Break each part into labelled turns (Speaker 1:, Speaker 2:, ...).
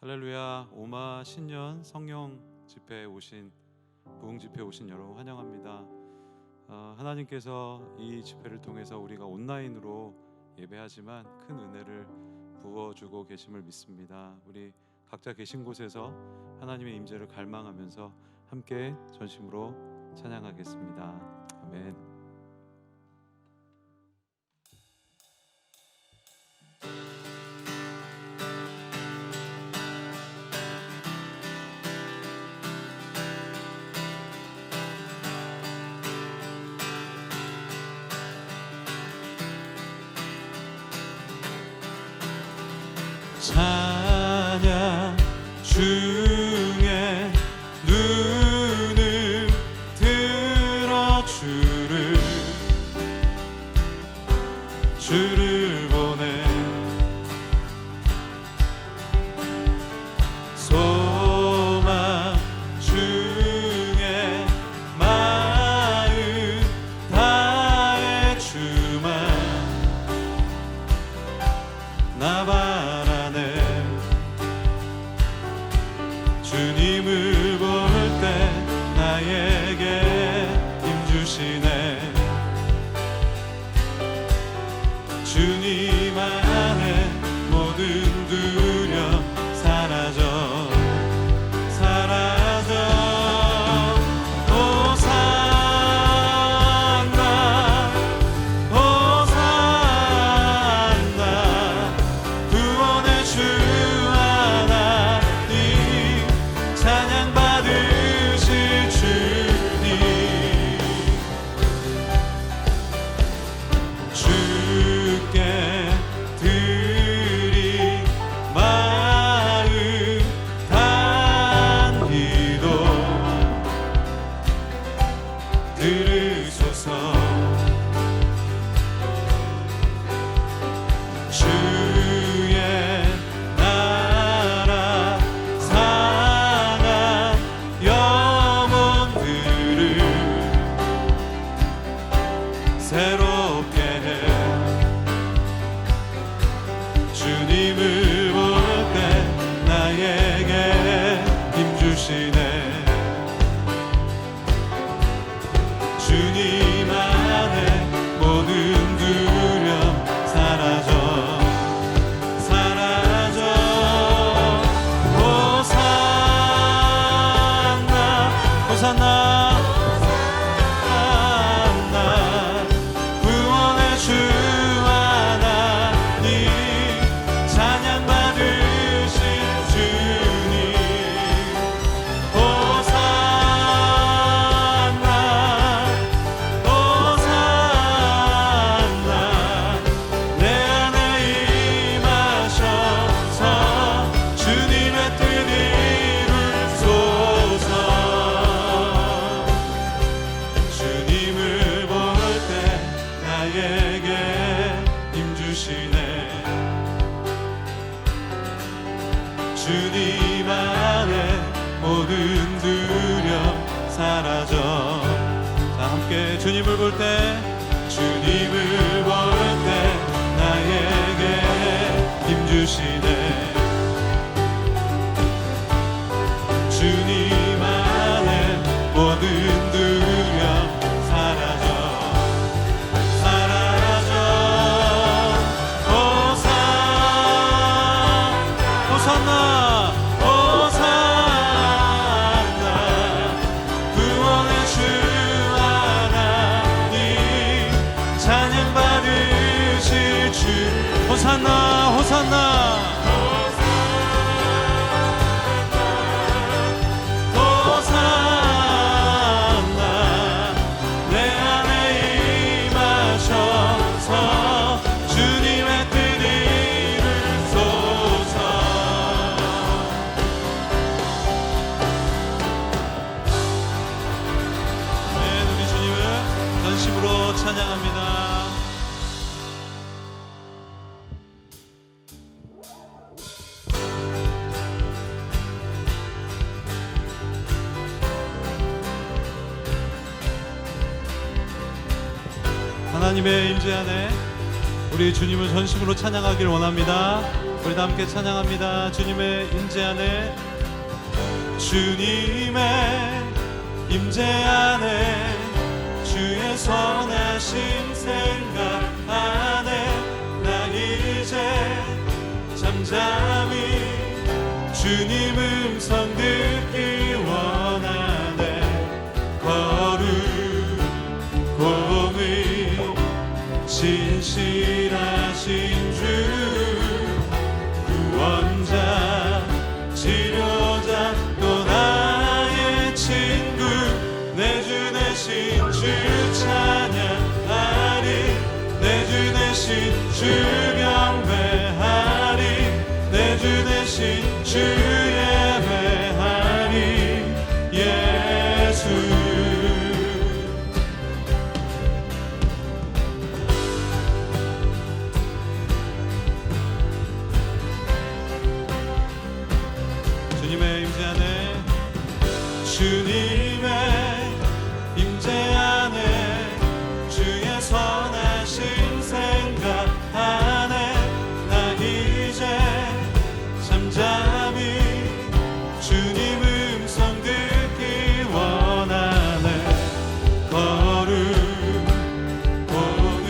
Speaker 1: 할렐루야. 오마 신년 성령 집회에 오신 부흥 집회에 오신 여러분 환영합니다. 하나님께서 이 집회를 통해서 우리가 온라인으로 예배하지만 큰 은혜를 부어주고 계심을 믿습니다. 우리 각자 계신 곳에서 하나님의 임재를 갈망하면서 함께 전심으로 찬양하겠습니다. 아멘. 찬양 중에 눈을 들어 주를 보내 소망 중에 마음 다해 주만 나바 주님을 볼 때 나에게 힘주시네. 주님 안에 모든 두려움 사라져 호산나 호산나 구원의 주 하나님 찬양 받으실 주님 주께 드린 마음 단 기도 들으소서. 주의 나라 상한 영혼들을 새롭게 해 주님을 볼 때 나에게 힘주시네. 주님 안에 모든 두려움 사라져 호산나 호산나 구원의 주 하나님 찬양 받으실 주님 호산나 호산나 내 안에 임하셔서 주님의 뜻 이루소서. 주님을 볼 때 나에게 힘주시네. 주님 안에 모든 두려움 사라져. 자, 함께 주님을 볼 때 나에게 힘주시네. 주님 안에 모든 두려움 사라져 호산나 호산나 구원의 주 하나님 찬양 받으실 주 호산나 호산나 호산나 내 안에 임하셔서 주님의 뜻 이루소서. 네, 우리 주님을 전심으로 찬양합니다. 하나님의 임재 안에 우리 주님을 전심으로 찬양하길 원합니다. 우리 다 함께 찬양합니다. 주님의 임재 안에, 주님의 임재 안에, 주의 선하심 생각 안에 나 이제 잠잠히 주님 음성 듣기 원하네. 거룩 공의 신실하신 주 구원자 치료자 또 나의 친구 내 주 대신 주 찬양하리. 내 주 대신 주 경배하리. 내 주 대신 주 예배하리. 예수 주님의 임재 안에, 주님의 임재 안에, 주의 선하신 생각 안에 나 이제 잠잠히 주님 음성 듣기 원하네. 거룩 공의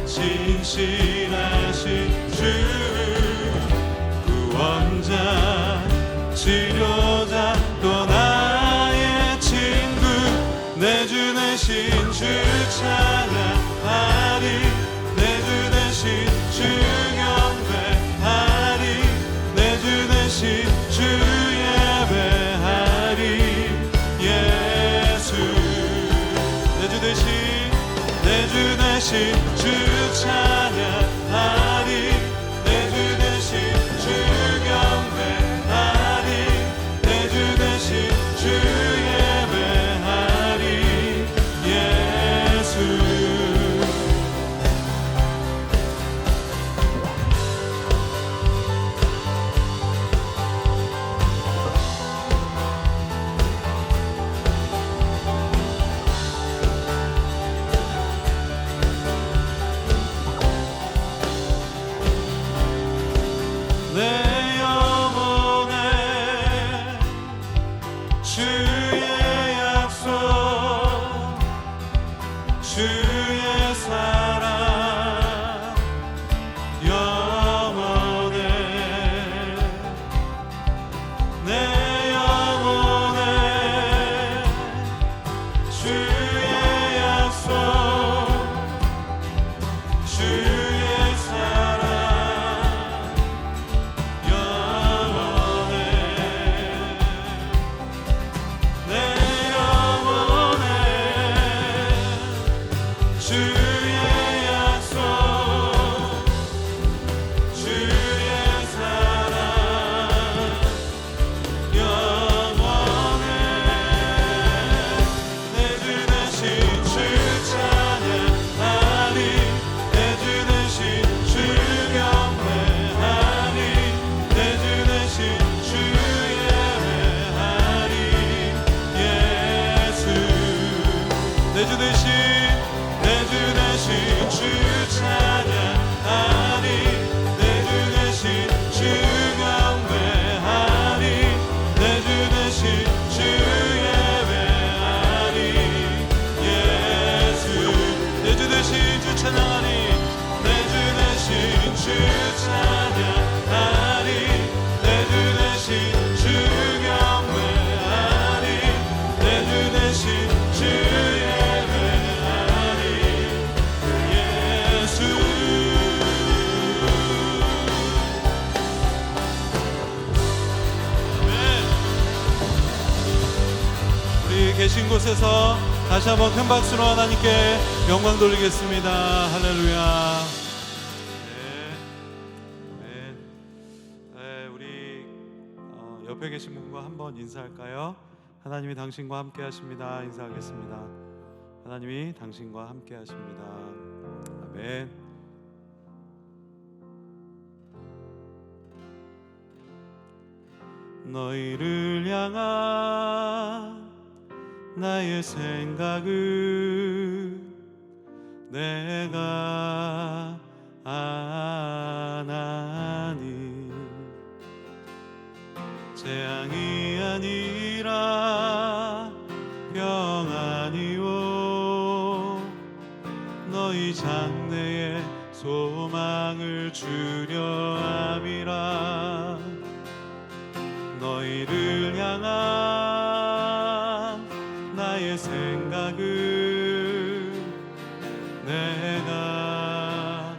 Speaker 1: 신실하신 주 구원자 치료자 또 나의 친구 내 주 대신 주 찬양하리. 내 주 대신 주 경배하리. 내 주 대신 주 예배하리. 예수 내 주 대신, 내 주 대신 주 찬양하리. 내 주 대신 주 경배하리. 내 주 대신 주 예배하리. 예수 내 영혼에 주의 약속 주의 사랑 영원해. 내 영혼에 주의 약속 주의 사랑 영원해. 내 영혼에 주의 약속 주의 사랑 영원해. 내 주 대신 주 찬양하리. 내 주 대신 주 경배하리. 내 주 대신 주 예배하리. 예수 내 주 대신, 내 주 대신 주 찬양하리. 내 주 대신 주 경배하리. 내 주 대신 주 예배하리. 예수 내 주 대신 주 찬양하리. 내 주 대신 주 찬양하리. 내 주 대신 주 경배하리. 내 주 대신 주 예배하리. 예수 아멘. 우리 계신 곳에서 다시 한번 큰 박수로 하나님께 영광 돌리겠습니다. 할렐루야. 네. 네, 우리 옆에 계신 분과 한번 인사할까요? 하나님이 당신과 함께 하십니다. 인사하겠습니다. 하나님이 당신과 함께 하십니다. 아멘. 너희를 향한 나의 생각은 내가 아나니 재앙이 아니라 평안이요 너희 장래에 소망을 주려 함이라 너희를 향한 나의 생각을 내가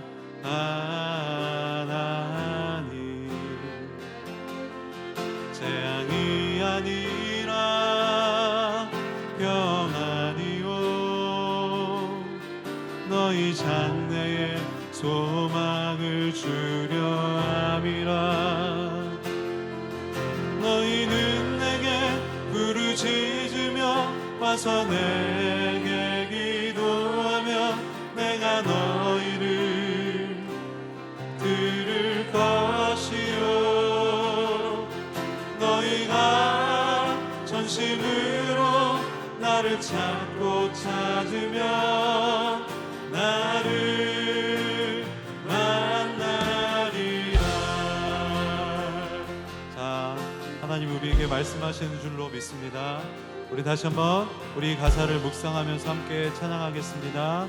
Speaker 1: 아나니 재앙이 아니라 평안이요 너희 장래에 소망을 주려 함이라 너희는 내게 부르짖으며 와서 내게 기도하며 내가 너희를 들을 것이요 너희가 전심으로 나를 찾고 찾으며 나를 만나리라. 자, 하나님 우리에게 말씀하시는 줄로 믿습니다. 우리 다시 한번 우리 가사를 묵상하면서 함께 찬양하겠습니다.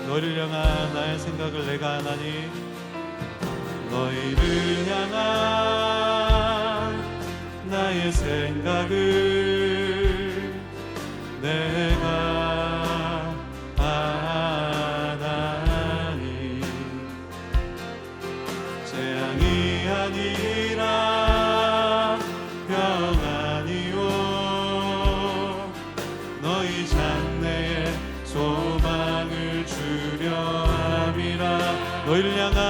Speaker 1: 너희를 향한 나의 생각을 내가 하나니 너희를 향한 나의 생각을 내가 아나니 재앙이 아니라 평안이요 너희 장래에 소망을 주려 함이라 너희를 향한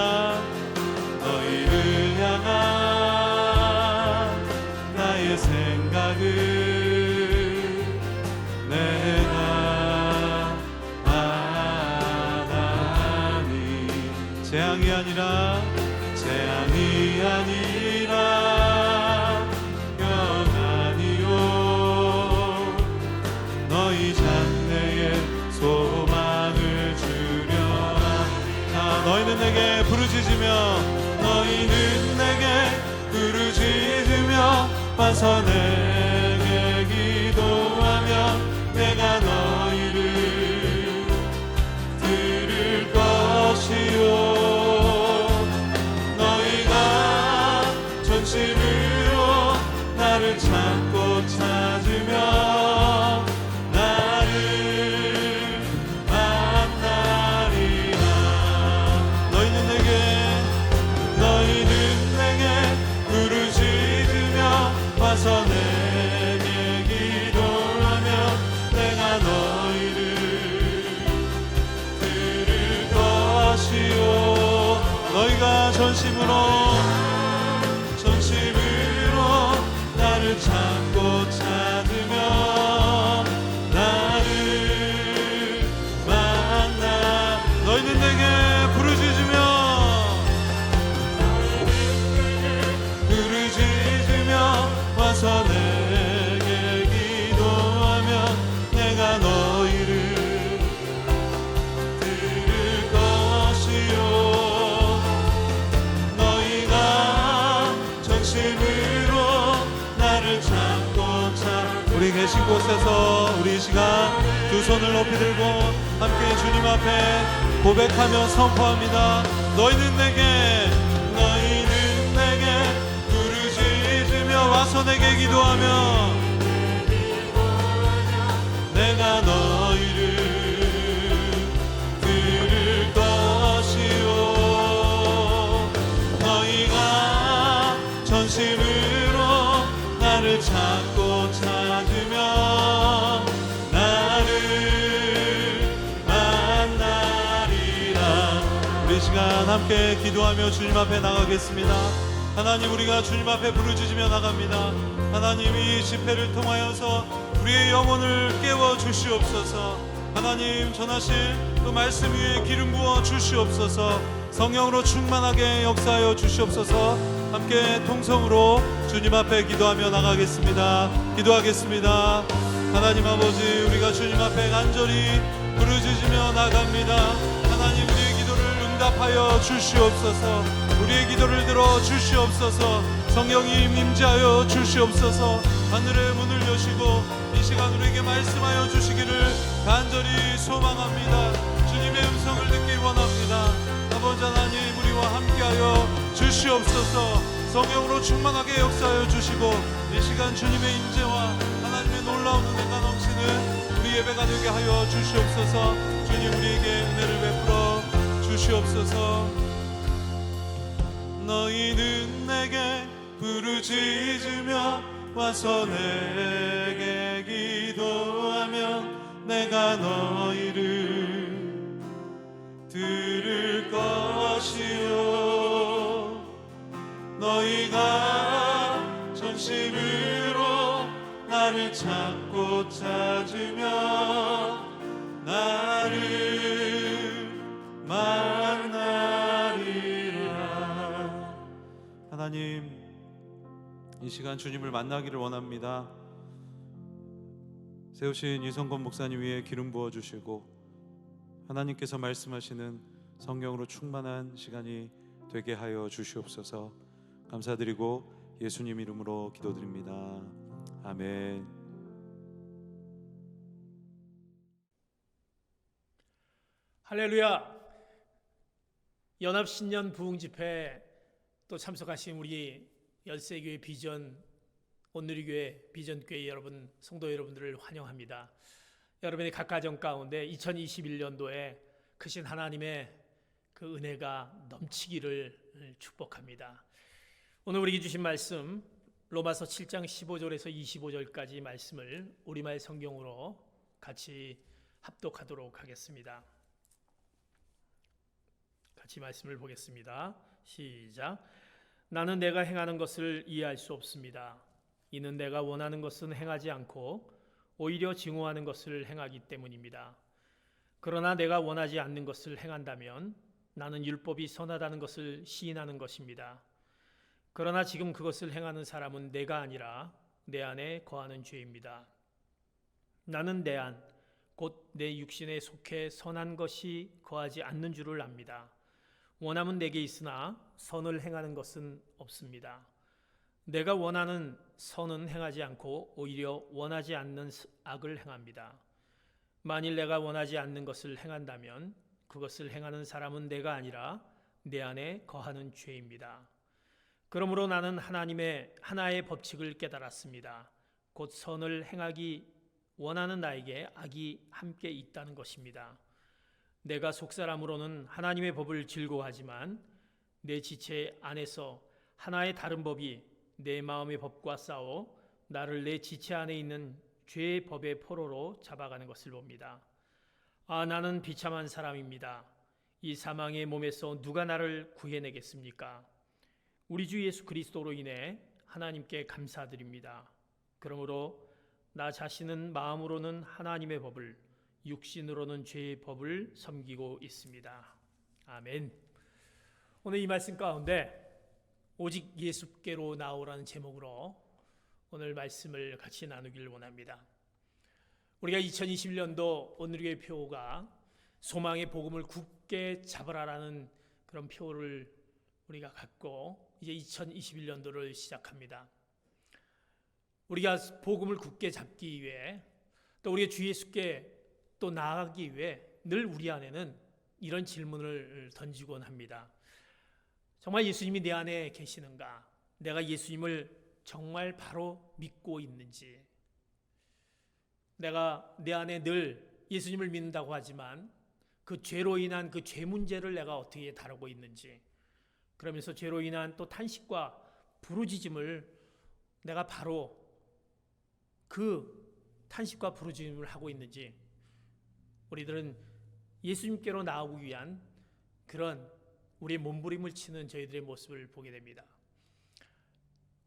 Speaker 1: 나의 생각을 내가 아나니 재앙이 아니라 평안이요 너희 장래에 소망을 주려 자 너희는 내게 부르짖으며 와서 내게 기도하며 내가 너희를 들을 것이요 너희가 전심으로 나를 찾고 찾으며 나를 만나리라 너희는 내게 부르짖으며 와서 내게 기도하며 내가 너희를 들을 것이요 너희가 전심으로 나를 찾고 찾으며 나를 만나 너희는 내게 부르짖으며 와서 내게 기도하며 내가 너희를 들을 것이요 너희가 전심으로 나를 찾고 우리 계신 곳에서 우리 이 시간 두 손을 높이 들고 함께 주님 앞에 고백하며 선포합니다. 너희는 내게 부르짖으며 와서 내게 기도하며 내가 너희를 들을 것이요 너희가 전심으로 나를 찾고 찾으며 나를 만나리라. 우리 시간 함께 기도하며 주님 앞에 나가겠습니다. 하나님 우리가 주님 앞에 부르짖으며 나갑니다. 하나님 이 집회를 통하여서 우리의 영혼을 깨워 주시옵소서. 하나님 전하실 그 말씀 위에 기름 부어 주시옵소서. 성령으로 충만하게 역사하여 주시옵소서. 함께 통성으로 주님 앞에 기도하며 나가겠습니다. 기도하겠습니다. 하나님 아버지 우리가 주님 앞에 간절히 부르짖으며 나갑니다. 하나님, 우리의 기도를 응답하여 주시옵소서. 우리의 기도를 들어 주시옵소서. 성령님 임재하여 주시옵소서. 하늘의 문을 여시고 이 시간 우리에게 말씀하여 주시기를 간절히 소망합니다. 주님의 음성을 듣기 원합니다. 아버지 하나님, 우리와 함께하여 주시옵소서. 성령으로 충만하게 역사하여 주시고 이 시간 주님의 임재와 하나님의 놀라운 은혜가 넘치는 우리 예배가 되게 하여 주시옵소서. 주님, 우리에게 은혜를 베풀어 주시옵소서. 너희는 내게 부르짖으며 와서 내게 기도하면 내가 너희를 들을 것이요 너희가 전심으로 나를 찾고 찾으며 나를 만나리라. 하나님, 이 시간 주님을 만나기를 원합니다. 세우신 이성건 목사님 위에 기름 부어주시고 하나님께서 말씀하시는 성령으로 충만한 시간이 되게 하여 주시옵소서. 감사드리고 예수님 이름으로 기도드립니다. 아멘.
Speaker 2: 할렐루야. 연합신년 부흥집회 또 참석하신 우리 열세교회 비전 온누리교회 비전교회 여러분, 성도 여러분들을 환영합니다. 여러분의 각 가정 가운데 2021년도에 크신 하나님의 그 은혜가 넘치기를 축복합니다. 오늘 우리에게 주신 말씀 로마서 7장 15절에서 25절까지 말씀을 우리말 성경으로 같이 합독하도록 하겠습니다. 같이 말씀을 보겠습니다. 시작. 나는 내가 행하는 것을 이해할 수 없습니다. 이는 내가 원하는 것은 행하지 않고 오히려 증오하는 것을 행하기 때문입니다. 그러나 내가 원하지 않는 것을 행한다면 나는 율법이 선하다는 것을 시인하는 것입니다. 그러나 지금 그것을 행하는 사람은 내가 아니라 내 안에 거하는 죄입니다. 나는 내 안, 곧 내 육신에 속해 선한 것이 거하지 않는 줄을 압니다. 원함은 내게 있으나 선을 행하는 것은 없습니다. 내가 원하는 선은 행하지 않고 오히려 원하지 않는 악을 행합니다. 만일 내가 원하지 않는 것을 행한다면 그것을 행하는 사람은 내가 아니라 내 안에 거하는 죄입니다. 그러므로 나는 하나님의 하나의 법칙을 깨달았습니다. 곧 선을 행하기 원하는 나에게 악이 함께 있다는 것입니다. 내가 속사람으로는 하나님의 법을 즐거워하지만 내 지체 안에서 하나의 다른 법이 내 마음의 법과 싸워 나를 내 지체 안에 있는 죄의 법의 포로로 잡아가는 것을 봅니다. 아, 나는 비참한 사람입니다. 이 사망의 몸에서 누가 나를 구해내겠습니까? 우리 주 예수 그리스도로 인해 하나님께 감사드립니다. 그러므로 나 자신은 마음으로는 하나님의 법을, 육신으로는 죄의 법을 섬기고 있습니다. 아멘. 오늘 이 말씀 가운데 오직 예수께로 나오라는 제목으로 오늘 말씀을 같이 나누기를 원합니다. 우리가 2021년도 온누리교회 표가 소망의 복음을 굳게 잡으라라는 그런 표를 우리가 갖고 이제 2021년도를 시작합니다. 우리가 복음을 굳게 잡기 위해 또 우리의 주 예수께 또 나아가기 위해 늘 우리 안에는 이런 질문을 던지곤 합니다. 정말 예수님이 내 안에 계시는가? 내가 예수님을 정말 바로 믿고 있는지, 내가 내 안에 늘 예수님을 믿는다고 하지만 그 죄로 인한 그 죄 문제를 내가 어떻게 다루고 있는지, 그러면서 죄로 인한 또 탄식과 부르짖음을 내가 바로 그 탄식과 부르짖음을 하고 있는지, 우리들은 예수님께로 나오기 위한 그런 우리의 몸부림을 치는 저희들의 모습을 보게 됩니다.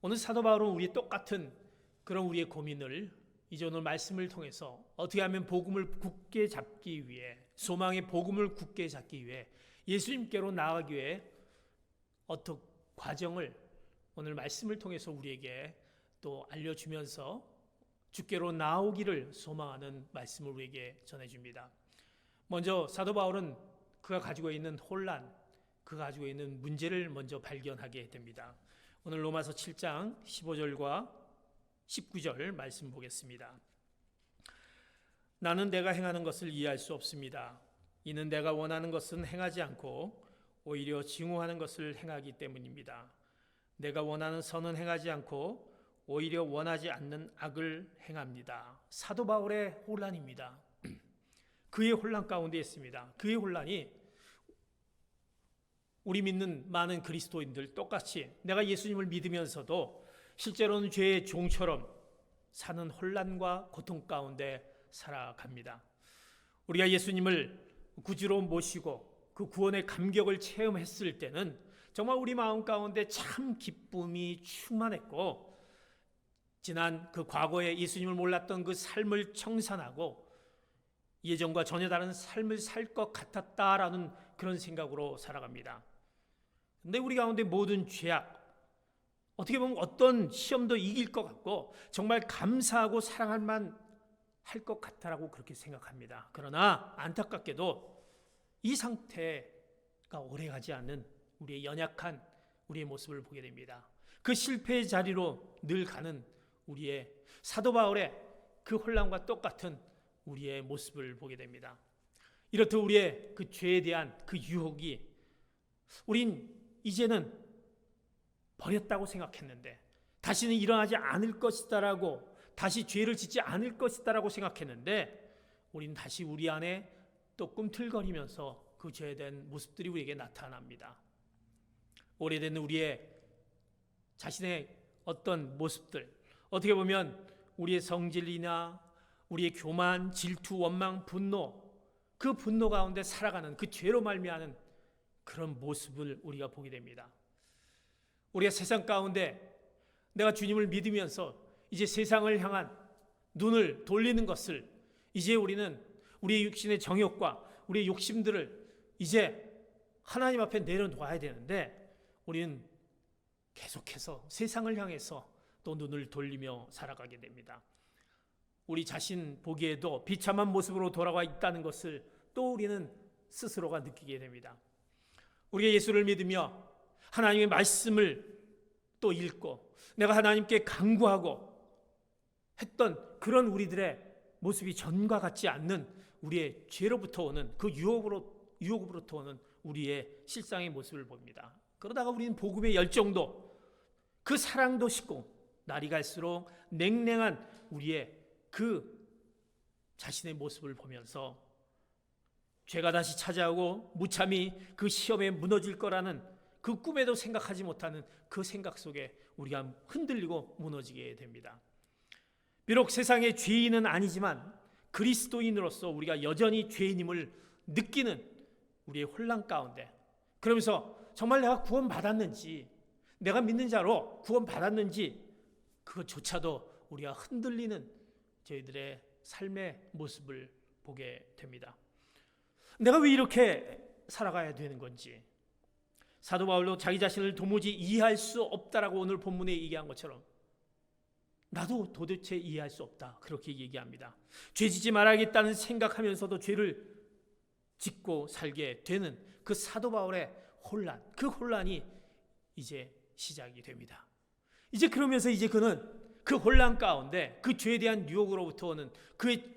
Speaker 2: 오늘 사도 바울은 우리의 똑같은 그런 우리의 고민을 이제 오늘 말씀을 통해서 어떻게 하면 복음을 굳게 잡기 위해, 소망의 복음을 굳게 잡기 위해 예수님께로 나아가기 위해 어떤 과정을 오늘 말씀을 통해서 우리에게 또 알려주면서 주께로 나오기를 소망하는 말씀을 우리에게 전해줍니다. 먼저 사도 바울은 그가 가지고 있는 혼란, 그가 가지고 있는 문제를 먼저 발견하게 됩니다. 오늘 로마서 7장 15절과 19절 말씀 보겠습니다. 나는 내가 행하는 것을 이해할 수 없습니다. 이는 내가 원하는 것은 행하지 않고 오히려 증오하는 것을 행하기 때문입니다. 내가 원하는 선은 행하지 않고 오히려 원하지 않는 악을 행합니다. 사도 바울의 혼란입니다. 그의 혼란 가운데 있습니다. 그의 혼란이 우리 믿는 많은 그리스도인들 똑같이 내가 예수님을 믿으면서도 실제로는 죄의 종처럼 사는 혼란과 고통 가운데 살아갑니다. 우리가 예수님을 구주로 모시고 그 구원의 감격을 체험했을 때는 정말 우리 마음 가운데 참 기쁨이 충만했고, 지난 그 과거에 예수님을 몰랐던 그 삶을 청산하고 예전과 전혀 다른 삶을 살 것 같았다라는 그런 생각으로 살아갑니다. 근데 우리 가운데 모든 죄악, 어떻게 보면 어떤 시험도 이길 것 같고 정말 감사하고 사랑할 만 할 것 같다라고 그렇게 생각합니다. 그러나 안타깝게도 이 상태가 오래가지 않는 우리의 연약한 우리의 모습을 보게 됩니다. 그 실패의 자리로 늘 가는 우리의 사도 바울의 그 혼란과 똑같은 우리의 모습을 보게 됩니다. 이렇듯 우리의 그 죄에 대한 그 유혹이 우린 이제는 버렸다고 생각했는데 다시는 일어나지 않을 것이다라고, 다시 죄를 짓지 않을 것이다라고 생각했는데 우린 다시 우리 안에 또 꿈틀거리면서 그 죄에 대한 모습들이 우리에게 나타납니다. 오래된 우리의 자신의 어떤 모습들, 어떻게 보면 우리의 성질이나 우리의 교만, 질투, 원망, 분노, 그 분노 가운데 살아가는 그 죄로 말미암은 그런 모습을 우리가 보게 됩니다. 우리가 세상 가운데 내가 주님을 믿으면서 이제 세상을 향한 눈을 돌리는 것을, 이제 우리는 우리의 육신의 정욕과 우리의 욕심들을 이제 하나님 앞에 내려놓아야 되는데 우리는 계속해서 세상을 향해서 또 눈을 돌리며 살아가게 됩니다. 우리 자신 보기에도 비참한 모습으로 돌아와 있다는 것을 또 우리는 스스로가 느끼게 됩니다. 우리가 예수를 믿으며 하나님의 말씀을 또 읽고 내가 하나님께 간구하고 했던 그런 우리들의 모습이 전과 같지 않는 우리의 죄로부터 오는 그 유혹으로부터 오는 우리의 실상의 모습을 봅니다. 그러다가 우리는 복음의 열정도, 그 사랑도 식고 날이 갈수록 냉랭한 우리의 그 자신의 모습을 보면서 죄가 다시 찾아오고 무참히 그 시험에 무너질 거라는 그 꿈에도 생각하지 못하는 그 생각 속에 우리가 흔들리고 무너지게 됩니다. 비록 세상의 죄인은 아니지만 그리스도인으로서 우리가 여전히 죄인임을 느끼는 우리의 혼란 가운데, 그러면서 정말 내가 구원받았는지, 내가 믿는 자로 구원받았는지 그것조차도 우리가 흔들리는 저희들의 삶의 모습을 보게 됩니다. 내가 왜 이렇게 살아가야 되는 건지, 사도 바울도 자기 자신을 도무지 이해할 수 없다라고 오늘 본문에 얘기한 것처럼 나도 도대체 이해할 수 없다, 그렇게 얘기합니다. 죄짓지 말아야겠다는 생각하면서도 죄를 짓고 살게 되는 그 사도 바울의 혼란, 그 혼란이 이제 시작이 됩니다. 이제 그러면서 이제 그는 그 혼란 가운데, 그 죄에 대한 유혹으로부터 오는 그의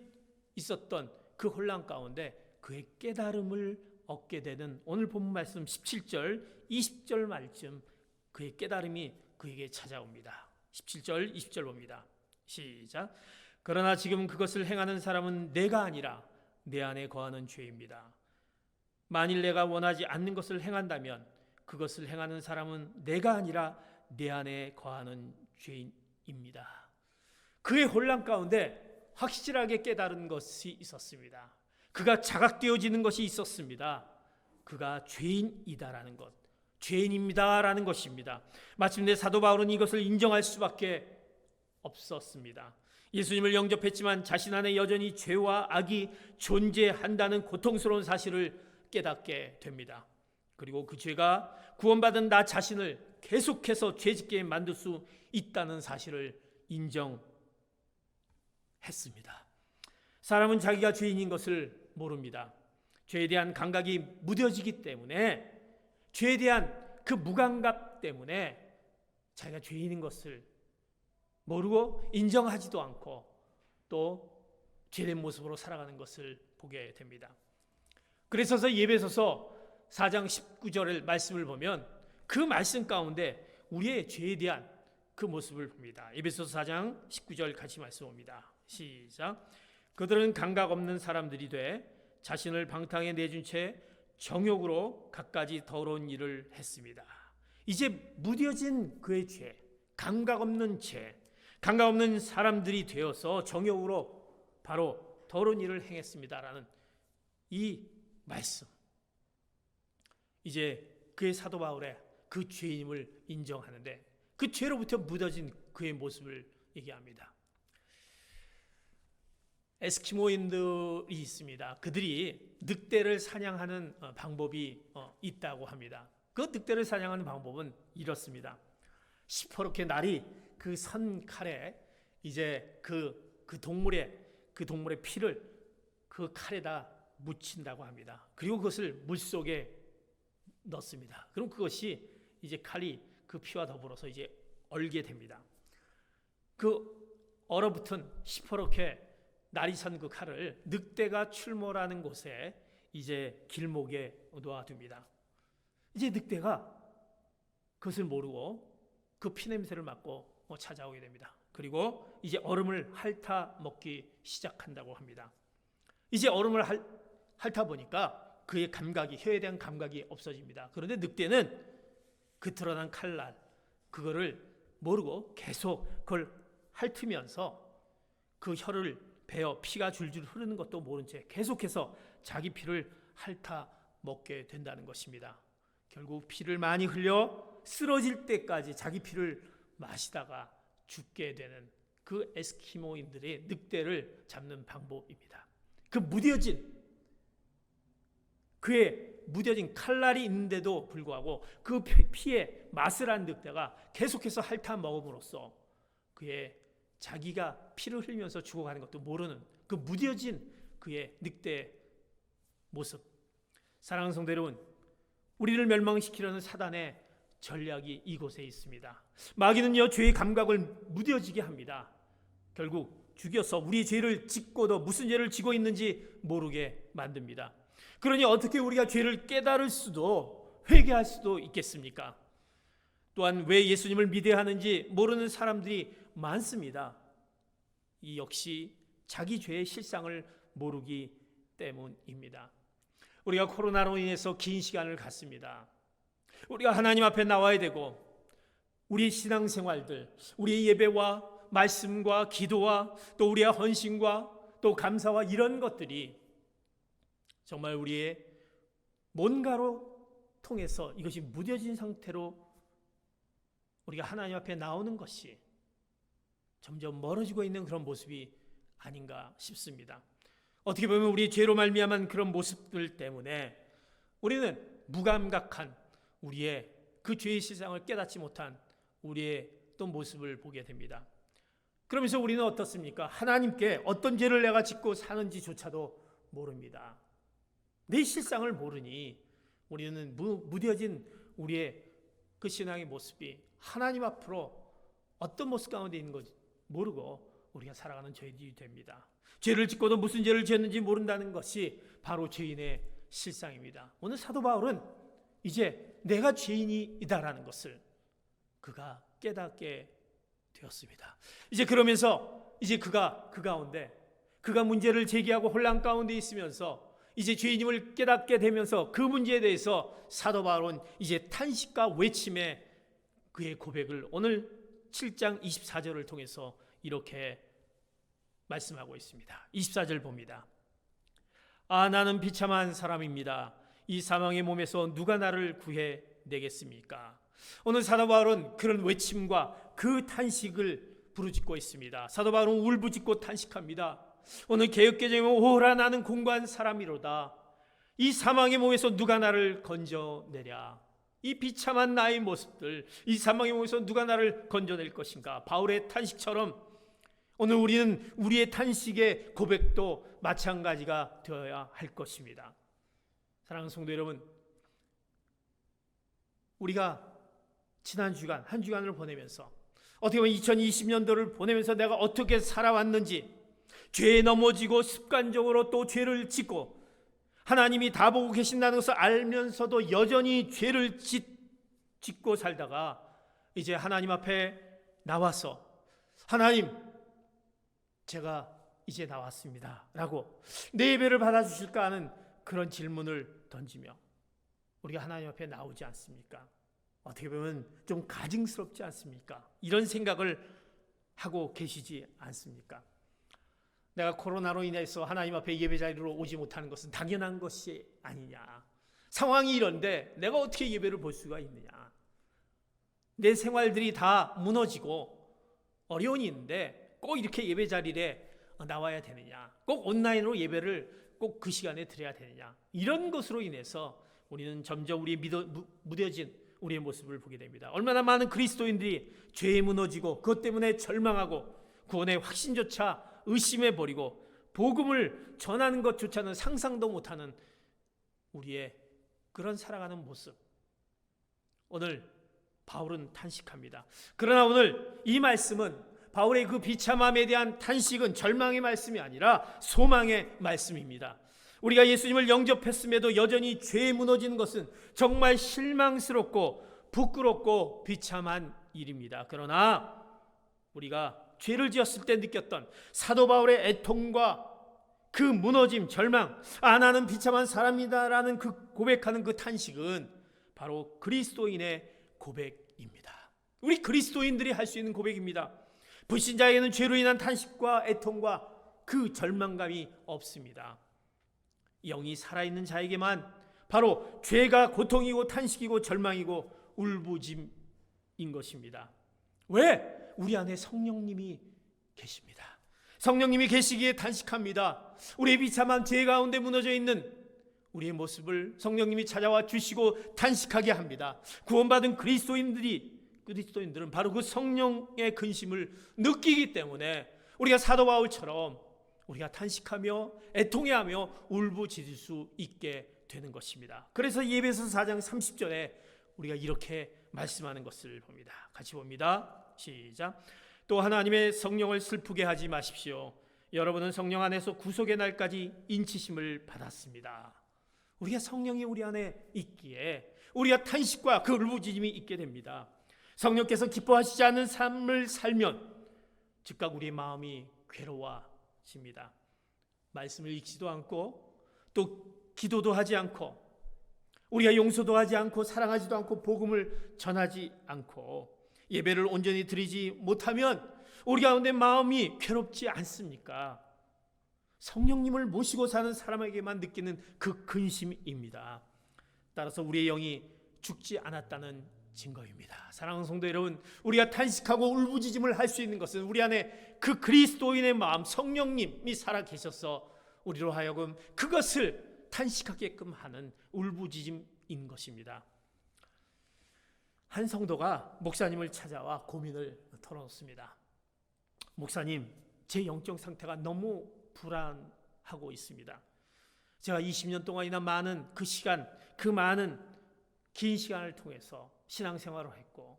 Speaker 2: 있었던 그 혼란 가운데 그의 깨달음을 얻게 되는 오늘 본문 말씀 17절, 20절 말씀, 그의 깨달음이 그에게 찾아옵니다. 17절, 20절 봅니다. 시작. 그러나 지금 그것을 행하는 사람은 내가 아니라 내 안에 거하는 죄입니다. 만일 내가 원하지 않는 것을 행한다면 그것을 행하는 사람은 내가 아니라 내 안에 거하는 죄인입니다. 그의 혼란 가운데 확실하게 깨달은 것이 있었습니다. 그가 자각되어지는 것이 있었습니다. 그가 죄인이다라는 것, 죄인입니다라는 것입니다. 마침내 사도 바울은 이것을 인정할 수밖에 없었습니다. 예수님을 영접했지만 자신 안에 여전히 죄와 악이 존재한다는 고통스러운 사실을 깨닫게 됩니다. 그리고 그 죄가 구원받은 나 자신을 계속해서 죄짓게 만들 수 있다는 사실을 인정했습니다. 사람은 자기가 죄인인 것을 모릅니다. 죄에 대한 감각이 무뎌지기 때문에, 죄에 대한 그 무감각 때문에 자기가 죄인인 것을 모르고 인정하지도 않고 또 죄된 모습으로 살아가는 것을 보게 됩니다. 그래서 에베소서 4장 19절의 말씀을 보면 그 말씀 가운데 우리의 죄에 대한 그 모습을 봅니다. 에베소서 4장 19절 같이 말씀 봅니다. 시작. 그들은 감각 없는 사람들이 돼 자신을 방탕에 내준 채 정욕으로 갖가지 더러운 일을 했습니다. 이제 무뎌진 그의 죄, 감각 없는 죄, 감각 없는 사람들이 되어서 정욕으로 바로 더러운 일을 행했습니다라는 이 말씀. 이제 그의 사도 바울의 그 죄임을 인정하는데 그 죄로부터 묻어진 그의 모습을 얘기합니다. 에스키모인들이 있습니다. 그들이 늑대를 사냥하는 방법이 있다고 합니다. 그 늑대를 사냥하는 방법은 이렇습니다. 시퍼렇게 날이 그 선 칼에 이제 그 동물의 피를 그 칼에다 묻힌다고 합니다. 그리고 그것을 물 속에 넣습니다. 그럼 그것이 이제 칼이 그 피와 더불어서 이제 얼게 됩니다. 그 얼어붙은 시퍼렇게 날이 선 그 칼을 늑대가 출몰하는 곳에 이제 길목에 놓아둡니다. 이제 늑대가 그것을 모르고 그 피냄새를 맡고 찾아오게 됩니다. 그리고 이제 얼음을 핥아 먹기 시작한다고 합니다. 이제 얼음을 핥아 보니까 그의 감각이, 혀에 대한 감각이 없어집니다. 그런데 늑대는 그 드러난 칼날 그거를 모르고 계속 그걸 핥으면서 그 혀를 베어 피가 줄줄 흐르는 것도 모른 채 계속해서 자기 피를 핥아 먹게 된다는 것입니다. 결국 피를 많이 흘려 쓰러질 때까지 자기 피를 마시다가 죽게 되는 그 에스키모인들의 늑대를 잡는 방법입니다. 그의 무뎌진 칼날이 있는데도 불구하고 그 피에 맛을 안 늑대가 계속해서 핥아 먹음으로써 그의 자기가 피를 흘리면서 죽어가는 것도 모르는 그 무뎌진 그의 늑대의 모습. 사랑하는 성도 여러분, 우리를 멸망시키려는 사단의 전략이 이곳에 있습니다. 마귀는요, 죄의 감각을 무뎌지게 합니다. 결국 죽여서 우리 죄를 짓고도 무슨 죄를 지고 있는지 모르게 만듭니다. 그러니 어떻게 우리가 죄를 깨달을 수도 회개할 수도 있겠습니까? 또한 왜 예수님을 믿어야 하는지 모르는 사람들이 많습니다. 이 역시 자기 죄의 실상을 모르기 때문입니다. 우리가 코로나로 인해서 긴 시간을 갖습니다. 우리가 하나님 앞에 나와야 되고 우리의 신앙생활들, 우리의 예배와 말씀과 기도와 또 우리의 헌신과 또 감사와 이런 것들이 정말 우리의 뭔가로 통해서 이것이 무뎌진 상태로 우리가 하나님 앞에 나오는 것이 점점 멀어지고 있는 그런 모습이 아닌가 싶습니다. 어떻게 보면 우리의 죄로 말미암은 그런 모습들 때문에 우리는 무감각한 우리의 그 죄의 실상을 깨닫지 못한 우리의 또 모습을 보게 됩니다. 그러면서 우리는 어떻습니까? 하나님께 어떤 죄를 내가 짓고 사는지조차도 모릅니다. 내 실상을 모르니 우리는 무뎌진 우리의 그 신앙의 모습이 하나님 앞으로 어떤 모습 가운데 있는 건지 모르고 우리가 살아가는 죄인이 됩니다. 죄를 짓고도 무슨 죄를 지었는지 모른다는 것이 바로 죄인의 실상입니다. 오늘 사도 바울은 이제 내가 죄인이다라는 것을 그가 깨닫게 되었습니다. 이제 그러면서 이제 그가 그 가운데 그가 문제를 제기하고 혼란 가운데 있으면서 이제 죄인임을 깨닫게 되면서 그 문제에 대해서 사도 바울은 이제 탄식과 외침에 그의 고백을 오늘 7장 24절을 통해서 이렇게 말씀하고 있습니다. 24절 봅니다. 아, 나는 비참한 사람입니다. 이 사망의 몸에서 누가 나를 구해 내겠습니까? 오늘 사도 바울은 그런 외침과 그 탄식을 부르짖고 있습니다. 사도 바울은 울부짖고 탄식합니다. 오늘 개역개정에 오라 나는 공고한 사람이로다. 이 사망의 몸에서 누가 나를 건져내랴. 이 비참한 나의 모습들, 이 사망의 몸에서 누가 나를 건져낼 것인가? 바울의 탄식처럼 오늘 우리는 우리의 탄식의 고백도 마찬가지가 되어야 할 것입니다. 사랑하는 성도 여러분, 우리가 지난 주간, 한 주간을 보내면서 어떻게 보면 2020년도를 보내면서 내가 어떻게 살아왔는지, 죄에 넘어지고 습관적으로 또 죄를 짓고 하나님이 다 보고 계신다는 것을 알면서도 여전히 죄를 짓고 살다가 이제 하나님 앞에 나와서 하나님, 제가 이제 나왔습니다 라고 내 예배를 받아주실까 하는 그런 질문을 던지며 우리가 하나님 앞에 나오지 않습니까? 어떻게 보면 좀 가증스럽지 않습니까? 이런 생각을 하고 계시지 않습니까? 내가 코로나로 인해서 하나님 앞에 예배 자리로 오지 못하는 것은 당연한 것이 아니냐. 상황이 이런데 내가 어떻게 예배를 볼 수가 있느냐. 내 생활들이 다 무너지고 어려움이 있는데 꼭 이렇게 예배 자리에 나와야 되느냐. 꼭 온라인으로 예배를 꼭 그 시간에 드려야 되느냐. 이런 것으로 인해서 우리는 점점 우리의 무뎌진 우리의 모습을 보게 됩니다. 얼마나 많은 그리스도인들이 죄에 무너지고 그것 때문에 절망하고 구원의 확신조차 의심해버리고 복음을 전하는 것조차는 상상도 못하는 우리의 그런 살아가는 모습. 오늘 바울은 탄식합니다. 그러나 오늘 이 말씀은 바울의 그 비참함에 대한 탄식은 절망의 말씀이 아니라 소망의 말씀입니다. 우리가 예수님을 영접했음에도 여전히 죄에 무너지는 것은 정말 실망스럽고 부끄럽고 비참한 일입니다. 그러나 우리가 죄를 지었을 때 느꼈던 사도 바울의 애통과 그 무너짐, 절망, 나는 비참한 사람이다라는 그 고백하는 그 탄식은 바로 그리스도인의 고백입니다. 우리 그리스도인들이 할 수 있는 고백입니다. 불신자에게는 죄로 인한 탄식과 애통과 그 절망감이 없습니다. 영이 살아있는 자에게만 바로 죄가 고통이고 탄식이고 절망이고 울부짖음인 것입니다. 왜? 우리 안에 성령님이 계십니다. 성령님이 계시기에 탄식합니다. 우리의 비참한 죄 가운데 무너져 있는 우리의 모습을 성령님이 찾아와 주시고 탄식하게 합니다. 구원받은 그리스도인들은 바로 그 성령의 근심을 느끼기 때문에 우리가 사도 바울처럼 우리가 탄식하며 애통해하며 울부짖을 수 있게 되는 것입니다. 그래서 예배서 4장 30절에 우리가 이렇게 말씀하는 것을 봅니다. 같이 봅니다. 시작. 또 하나님의 성령을 슬프게 하지 마십시오. 여러분은 성령 안에서 구속의 날까지 인치심을 받았습니다. 우리가 성령이 우리 안에 있기에 우리가 탄식과 그 울부짖음이 있게 됩니다. 성령께서 기뻐하시지 않는 삶을 살면 즉각 우리의 마음이 괴로워집니다. 말씀을 읽지도 않고 또 기도도 하지 않고 우리가 용서도 하지 않고 사랑하지도 않고 복음을 전하지 않고 예배를 온전히 드리지 못하면 우리 가운데 마음이 괴롭지 않습니까? 성령님을 모시고 사는 사람에게만 느끼는 그 근심입니다. 따라서 우리의 영이 죽지 않았다는 증거입니다. 사랑하는 성도 여러분, 우리가 탄식하고 울부짖음을 할 수 있는 것은 우리 안에 그 그리스도인의 마음 성령님이 살아계셔서 우리로 하여금 그것을 탄식하게끔 하는 울부짖음인 것입니다. 한 성도가 목사님을 찾아와 고민을 털어놓습니다. 목사님, 제 영적 상태가 너무 불안하고 있습니다. 제가 20년 동안이나 많은 그 시간, 그 많은 긴 시간을 통해서 신앙생활을 했고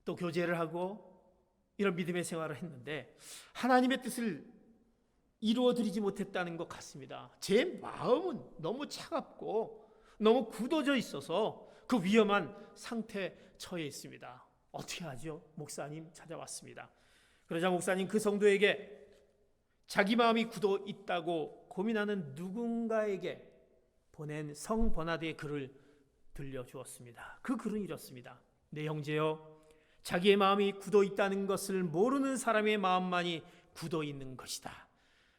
Speaker 2: 또 교제를 하고 이런 믿음의 생활을 했는데 하나님의 뜻을 이루어드리지 못했다는 것 같습니다. 제 마음은 너무 차갑고 너무 굳어져 있어서 그 위험한 상태에 처해 있습니다. 어떻게 하죠? 목사님 찾아왔습니다. 그러자 목사님 그 성도에게 자기 마음이 굳어 있다고 고민하는 누군가에게 보낸 성버나드의 글을 들려주었습니다. 그 글은 이렇습니다. 내 형제여, 자기의 마음이 굳어 있다는 것을 모르는 사람의 마음만이 굳어 있는 것이다.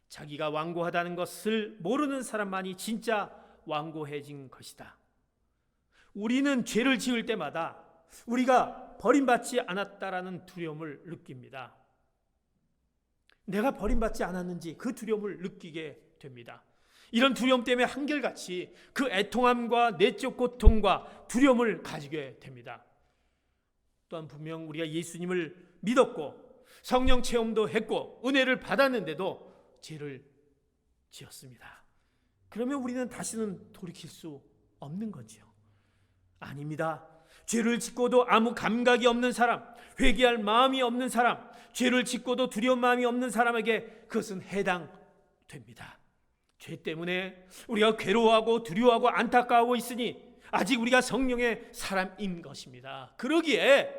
Speaker 2: 자기가 완고하다는 것을 모르는 사람만이 진짜 완고해진 것이다. 우리는 죄를 지을 때마다 우리가 버림받지 않았다라는 두려움을 느낍니다. 내가 버림받지 않았는지 그 두려움을 느끼게 됩니다. 이런 두려움 때문에 한결같이 그 애통함과 내적 고통과 두려움을 가지게 됩니다. 또한 분명 우리가 예수님을 믿었고 성령 체험도 했고 은혜를 받았는데도 죄를 지었습니다. 그러면 우리는 다시는 돌이킬 수 없는 거죠. 아닙니다. 죄를 짓고도 아무 감각이 없는 사람, 회개할 마음이 없는 사람, 죄를 짓고도 두려운 마음이 없는 사람에게 그것은 해당됩니다. 죄 때문에 우리가 괴로워하고 두려워하고 안타까워하고 있으니 아직 우리가 성령의 사람인 것입니다. 그러기에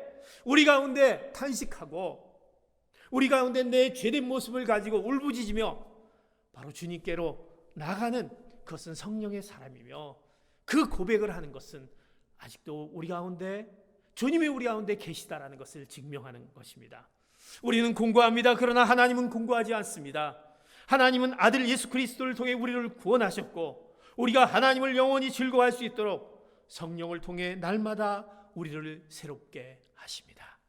Speaker 2: 우리 가운데 탄식하고 우리 가운데 내 죄된 모습을 가지고 울부짖으며 바로 주님께로 나가는 그것은 성령의 사람이며, 그 고백을 하는 것은 아직도 우리 가운데 주님이 우리 가운데 계시다라는 것을 증명하는 것입니다. 우리는 공고합니다. 그러나 하나님은 공고하지 않습니다. 하나님은 아들 예수 그리스도를 통해 우리를 구원하셨고, 우리가 하나님을 영원히 즐거워할 수 있도록 성령을 통해 날마다 우리를 새롭게 하십니다.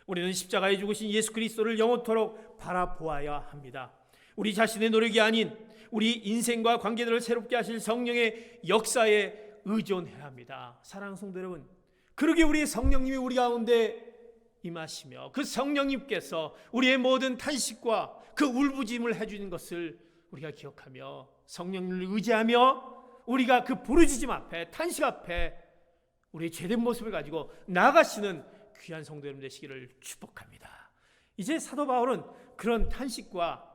Speaker 2: 우리는 십자가에 죽으신 예수 그리스도를 영원토록 바라보아야 합니다. 우리 자신의 노력이 아닌 우리 인생과 관계들을 새롭게 하실 성령의 역사에 의존해야 합니다. 사랑하는 성도 여러분, 그러기에 우리 성령님이 우리 가운데 임하시며 그 성령님께서 우리의 모든 탄식과 그 울부짖음을 해주는 것을 우리가 기억하며 성령님을 의지하며 우리가 그 부르짖음 앞에, 탄식 앞에 우리의 죄된 모습을 가지고 나아가시는 귀한 성도 여러분 되시기를 축복합니다. 이제 사도 바울은 그런 탄식과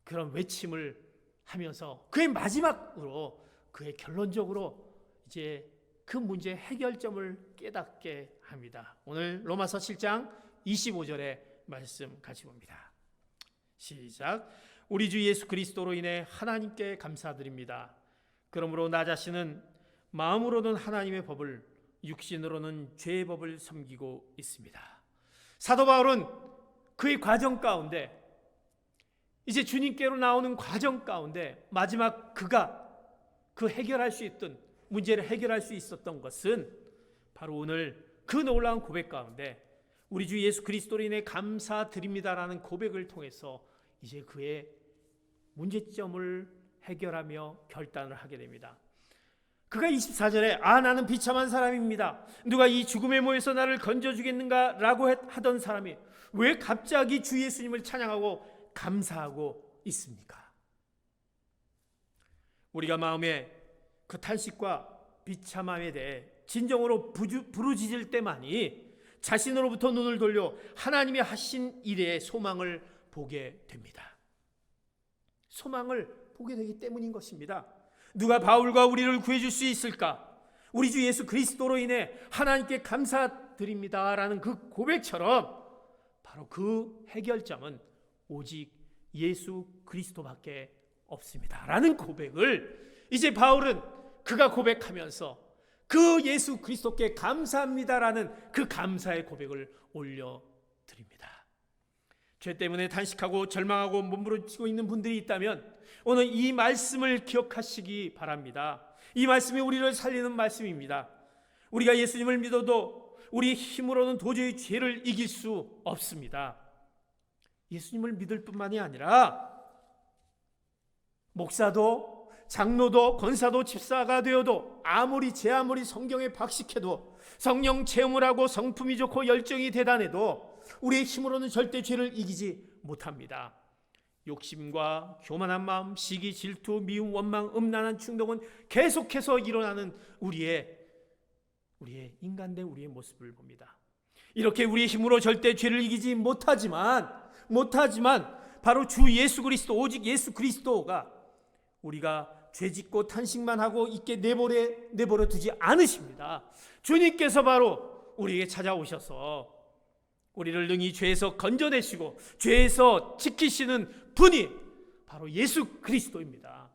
Speaker 2: 그런 외침을 하면서 그의 마지막으로, 그의 결론적으로 이제 그 문제의 해결점을 깨닫게 합니다. 오늘 로마서 7장 25절의 말씀 같이 봅니다. 시작. 우리 주 예수 그리스도로 인해 하나님께 감사드립니다. 그러므로 나 자신은 마음으로는 하나님의 법을, 육신으로는 죄의 법을 섬기고 있습니다. 사도 바울은 그의 과정 가운데, 이제 주님께로 나오는 과정 가운데 마지막 그가 그 해결할 수 있던 문제를 해결할 수 있었던 것은 바로 오늘 그 놀라운 고백 가운데 우리 주 예수 그리스도로 인해 감사드립니다라는 고백을 통해서 이제 그의 문제점을 해결하며 결단을 하게 됩니다. 그가 24절에 나는 비참한 사람입니다. 누가 이 죽음의 모에서 나를 건져주겠는가 라고 하던 사람이 왜 갑자기 주 예수님을 찬양하고 감사하고 있습니까? 우리가 마음에 그 탄식과 비참함에 대해 진정으로 부르짖을 때만이 자신으로부터 눈을 돌려 하나님이 하신 일에 소망을 보게 됩니다. 소망을 보게 되기 때문인 것입니다. 누가 바울과 우리를 구해줄 수 있을까? 우리 주 예수 그리스도로 인해 하나님께 감사드립니다라는 그 고백처럼 바로 그 해결점은 오직 예수 그리스도밖에 없습니다라는 고백을 이제 바울은 그가 고백하면서 그 예수 그리스도께 감사합니다라는 그 감사의 고백을 올려드립니다. 죄 때문에 탄식하고 절망하고 몸부림치고 있는 분들이 있다면 오늘 이 말씀을 기억하시기 바랍니다. 이 말씀이 우리를 살리는 말씀입니다. 우리가 예수님을 믿어도 우리 힘으로는 도저히 죄를 이길 수 없습니다. 예수님을 믿을 뿐만이 아니라 목사도 장로도 권사도 집사가 되어도 아무리 성경에 박식해도 성령 체험을 하고 성품이 좋고 열정이 대단해도 우리의 힘으로는 절대 죄를 이기지 못합니다. 욕심과 교만한 마음, 시기, 질투, 미움, 원망, 음란한 충동은 계속해서 일어나는 우리의 인간된 우리의 모습을 봅니다. 이렇게 우리의 힘으로 절대 죄를 이기지 못하지만 바로 주 예수 그리스도, 오직 예수 그리스도가 우리가 죄짓고 탄식만 하고 있게 내버려 두지 않으십니다. 주님께서 바로 우리에게 찾아오셔서 우리를 능히 죄에서 건져내시고 죄에서 지키시는 분이 바로 예수 그리스도입니다.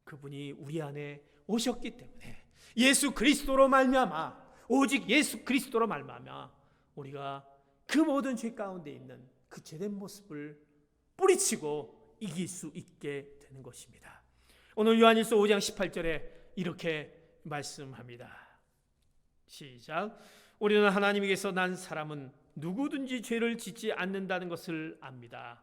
Speaker 2: 그분이 우리 안에 오셨기 때문에 예수 그리스도로 말미암아, 오직 예수 그리스도로 말미암아 우리가 그 모든 죄 가운데 있는 그 죄된 모습을 뿌리치고 이길 수 있게 되는 것입니다. 오늘 요한일서 5장 18절에 이렇게 말씀합니다. 시작. 우리는 하나님에게서 난 사람은 누구든지 죄를 짓지 않는다는 것을 압니다.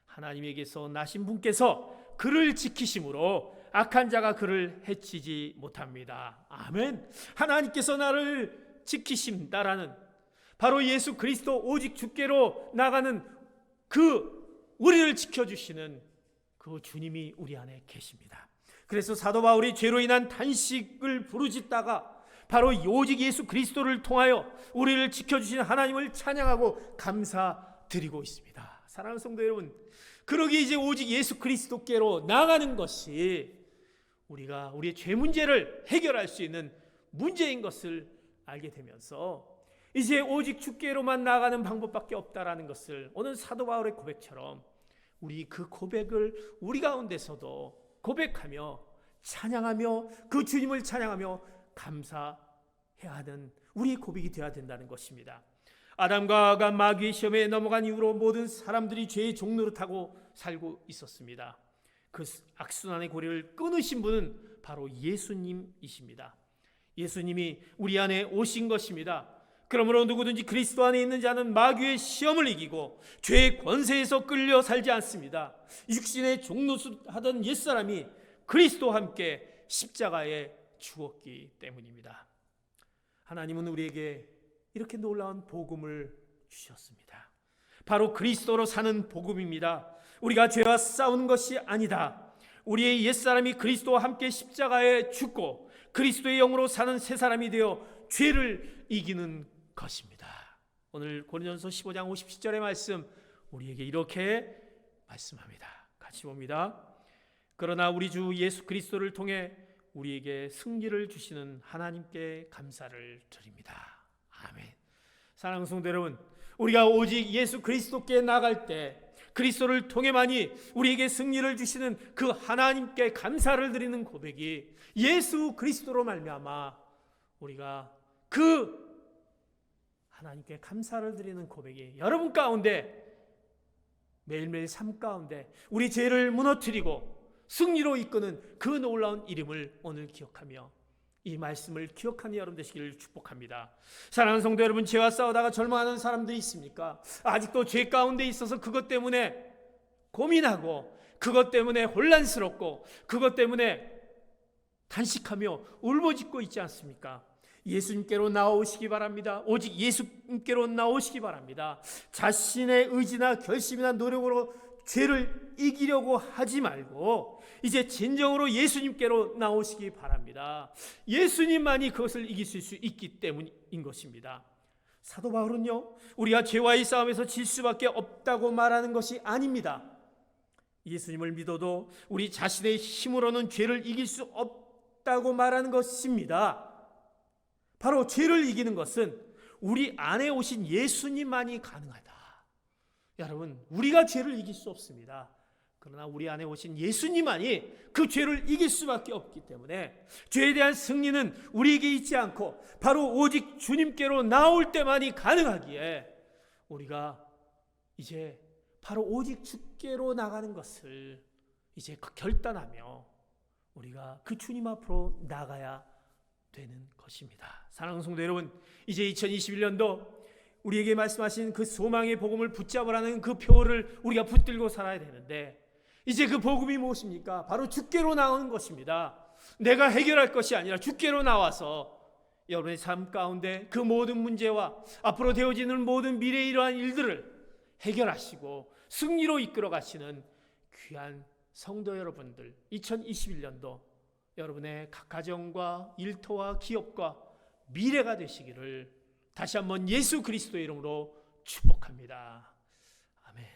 Speaker 2: 하나님에게서 나신 분께서 그를 지키심으로 악한 자가 그를 해치지 못합니다. 아멘. 하나님께서 나를 지키신다라는 바로 예수 그리스도, 오직 주께로 나가는 그 우리를 지켜주시는 그 주님이 우리 안에 계십니다. 그래서 사도 바울이 죄로 인한 단식을 부르짖다가 바로 오직 예수 그리스도를 통하여 우리를 지켜주신 하나님을 찬양하고 감사드리고 있습니다. 사랑하는 성도 여러분, 그러기에 이제 오직 예수 그리스도께로 나아가는 것이 우리가 우리의 죄 문제를 해결할 수 있는 문제인 것을 알게 되면서 이제 오직 주께로만 나아가는 방법밖에 없다라는 것을 오늘 사도 바울의 고백처럼 우리 그 고백을 우리 가운데서도 고백하며 찬양하며 그 주님을 찬양하며 감사해야 하는 우리의 고백이 되어야 된다는 것입니다. 아담과 하와가 마귀의 시험에 넘어간 이후로 모든 사람들이 죄의 종로를 타고 살고 있었습니다. 그 악순환의 고리를 끊으신 분은 바로 예수님이십니다. 예수님이 우리 안에 오신 것입니다. 그러므로 누구든지 그리스도 안에 있는 자는 마귀의 시험을 이기고 죄의 권세에서 끌려 살지 않습니다. 육신의 종노릇하던 옛사람이 그리스도와 함께 십자가에 죽었기 때문입니다. 하나님은 우리에게 이렇게 놀라운 복음을 주셨습니다. 바로 그리스도로 사는 복음입니다. 우리가 죄와 싸우는 것이 아니다. 우리의 옛사람이 그리스도와 함께 십자가에 죽고 그리스도의 영으로 사는 새 사람이 되어 죄를 이기는 것입니다. 오늘 고린도전서 15장 57절의 말씀 우리에게 이렇게 말씀합니다. 같이 봅니다. 그러나 우리 주 예수 그리스도를 통해 우리에게 승리를 주시는 하나님께 감사를 드립니다. 아멘. 사랑하는 성도 여러분, 우리가 오직 예수 그리스도께 나갈 때 그리스도를 통해만이 우리에게 승리를 주시는 그 하나님께 감사를 드리는 고백이 예수 그리스도로 말미암아 우리가 그 하나님께 감사를 드리는 고백이 여러분 가운데 매일매일 삶 가운데 우리 죄를 무너뜨리고 승리로 이끄는 그 놀라운 이름을 오늘 기억하며 이 말씀을 기억하는 여러분 되시기를 축복합니다. 사랑하는 성도 여러분, 죄와 싸우다가 절망하는 사람들이 있습니까? 아직도 죄 가운데 있어서 그것 때문에 고민하고 그것 때문에 혼란스럽고 그것 때문에 단식하며 울부짖고 있지 않습니까? 예수님께로 나오시기 바랍니다. 오직 예수님께로 나오시기 바랍니다. 자신의 의지나 결심이나 노력으로 죄를 이기려고 하지 말고 이제 진정으로 예수님께로 나오시기 바랍니다. 예수님만이 그것을 이기실 수 있기 때문인 것입니다. 사도 바울은요, 우리가 죄와의 싸움에서 질 수밖에 없다고 말하는 것이 아닙니다. 예수님을 믿어도 우리 자신의 힘으로는 죄를 이길 수 없다고 말하는 것입니다. 바로 죄를 이기는 것은 우리 안에 오신 예수님만이 가능하다. 여러분, 우리가 죄를 이길 수 없습니다. 그러나 우리 안에 오신 예수님만이 그 죄를 이길 수밖에 없기 때문에 죄에 대한 승리는 우리에게 있지 않고 바로 오직 주님께로 나올 때만이 가능하기에 우리가 이제 바로 오직 주께로 나가는 것을 이제 결단하며 우리가 그 주님 앞으로 나가야 되는 것입니다. 사랑하는 성도 여러분, 이제 2021년도 우리에게 말씀하신 그 소망의 복음을 붙잡으라는 그 표를 우리가 붙들고 살아야 되는데 이제 그 복음이 무엇입니까? 바로 주께로 나오는 것입니다. 내가 해결할 것이 아니라 주께로 나와서 여러분의 삶 가운데 그 모든 문제와 앞으로 되어지는 모든 미래에 이러한 일들을 해결하시고 승리로 이끌어 가시는 귀한 성도 여러분들, 2021년도 여러분의 각 가정과 일터와 기업과 미래가 되시기를 다시 한번 예수 그리스도의 이름으로 축복합니다. 아멘.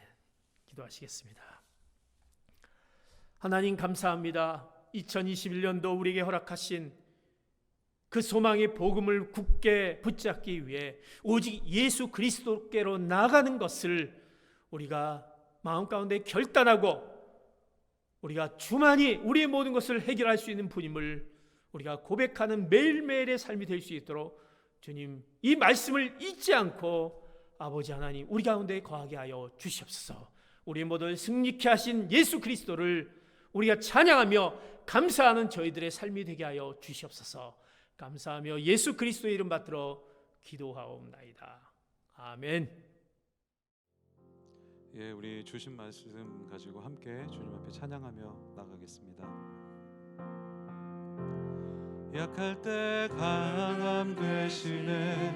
Speaker 2: 기도하시겠습니다. 하나님 감사합니다. 2021년도 우리에게 허락하신 그 소망의 복음을 굳게 붙잡기 위해 오직 예수 그리스도께로 나가는 것을 우리가 마음 가운데 결단하고 우리가 주만이 우리의 모든 것을 해결할 수 있는 분임을 우리가 고백하는 매일매일의 삶이 될 수 있도록 주님, 이 말씀을 잊지 않고 아버지 하나님 우리 가운데 거하게 하여 주시옵소서. 우리 모두를 승리케 하신 예수 그리스도를 우리가 찬양하며 감사하는 저희들의 삶이 되게 하여 주시옵소서. 감사하며 예수 그리스도의 이름 받들어 기도하옵나이다. 아멘.
Speaker 1: 예, 우리 주신 말씀 가지고 함께 주님 앞에 찬양하며 나가겠습니다. 약할 때 강함 되시네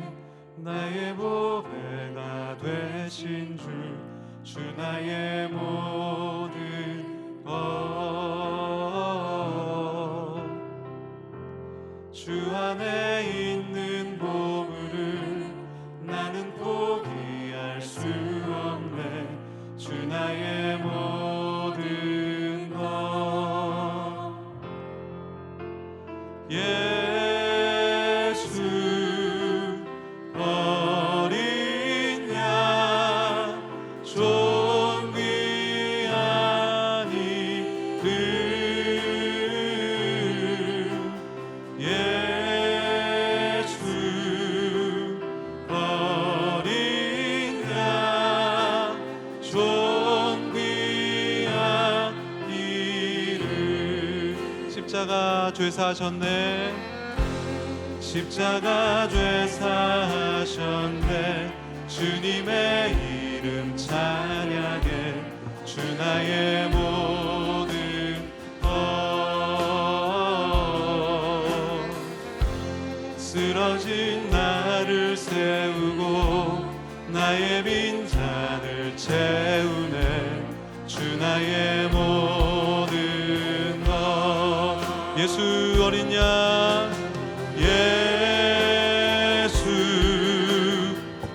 Speaker 1: 나의 보배가 되신 주 나의 모든 것 주 안에 있는 보물을 나는 포기할 수 없네. 주 나의 모든 것. 예수 어린 양 존귀한 이름. 예수 어린 양 존귀한 이름. 십자가 죄사하셨네. 십자가 죄사하셨네. 주님의 이름 찬양해. 주 나의 모든 것. 쓰러진 나를 세우고 나의 빈잔을 채우네. 주 나의 모든 것. 예수 어린 양. 예수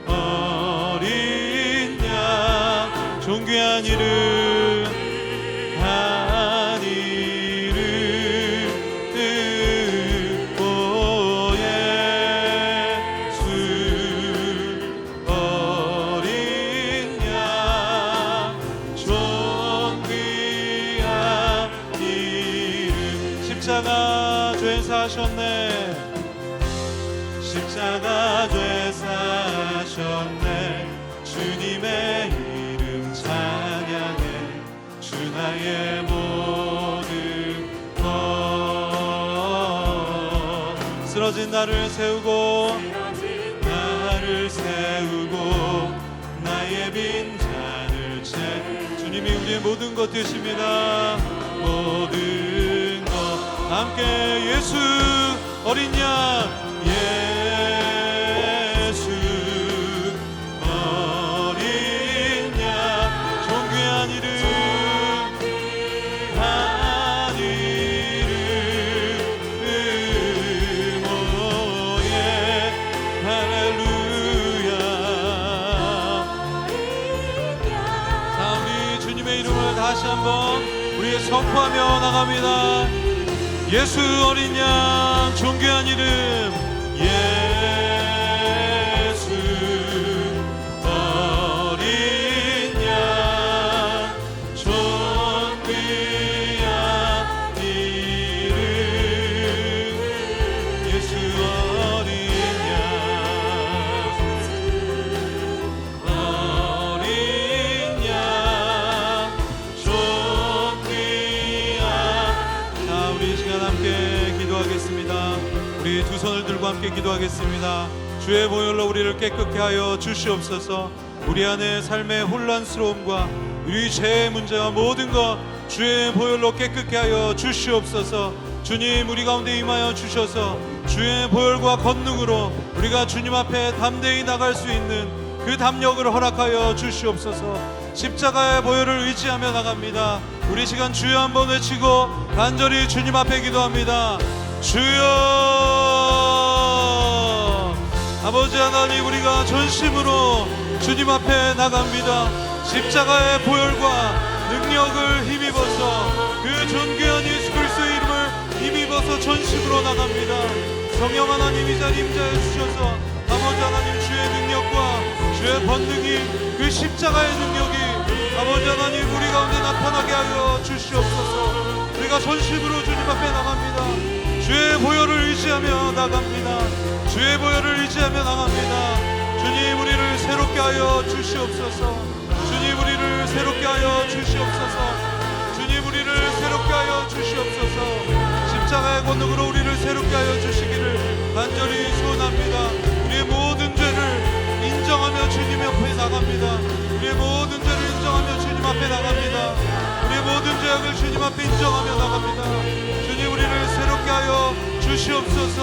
Speaker 1: 어린 양 존귀한 이름. 한 이름. 오 예수 어린 양 존귀한 이름. 십자가 죄사하셨네. 십자가 죄사하셨네. 주님의 이름 찬양해. 주 나의 모든 것. 쓰러진 나를 세우고 나의 빈잔을 채. 주님이 우리의 모든 것 되십니다. 모든 것. 함께 예수 어린 양. 예수 어린 양 존귀한 이름. 한 이름. 오예 할렐루야. 자, 우리 주님의 이름을 다시 한번 우리 선포하며 나갑니다. 예수 어린 양 존귀한 이름. 예수 어린 양 존귀한 이름. 예수 어린 양 어린 양 존귀한. 자, 우리 이 시간 함께 기도하겠습니다. 우리 두 손을 들고 함께 기도하겠습니다. 주의 보혈로 우리를 깨끗게 하여 주시옵소서. 우리 안에 삶의 혼란스러움과 우리 죄의 문제와 모든 것 주의 보혈로 깨끗게 하여 주시옵소서. 주님 우리 가운데 임하여 주셔서 주의 보혈과 권능으로 우리가 주님 앞에 담대히 나갈 수 있는 그 담력을 허락하여 주시옵소서. 십자가의 보혈을 의지하며 나갑니다. 우리 시간 주여 한번 외치고 간절히 주님 앞에 기도합니다. 주여. 아버지 하나님 우리가 전심으로 주님 앞에 나갑니다. 십자가의 보혈과 능력을 힘입어서 그 존귀한 예수 그리스도의 이름을 힘입어서 전심으로 나갑니다. 성령 하나님 이 자리 임재해 주셔서 아버지 하나님 주의 능력과 주의 권능이 그 십자가의 능력이 아버지 하나님 우리 가운데 나타나게 하여 주시옵소서. 우리가 전심으로 주님 앞에 나갑니다. 주의 보혈을 의지하며 나갑니다. 주의 보혈을 의지하며 나갑니다. 주님 우리를 새롭게 하여 주시옵소서. 주님 우리를 새롭게 하여 주시옵소서. 주님 우리를 새롭게 하여 주시옵소서. 십자가의 권능으로 우리를 새롭게 하여 주시기를 간절히 소원합니다. 우리의 모든 죄를 인정하며 주님 앞에 나갑니다. 우리의 모든 죄를 인정하며 주님 앞에 나갑니다. 우리의 모든 죄악을 주님 앞에 인정하며 나갑니다. 주님 우리를 새롭게 하여 주시옵소서.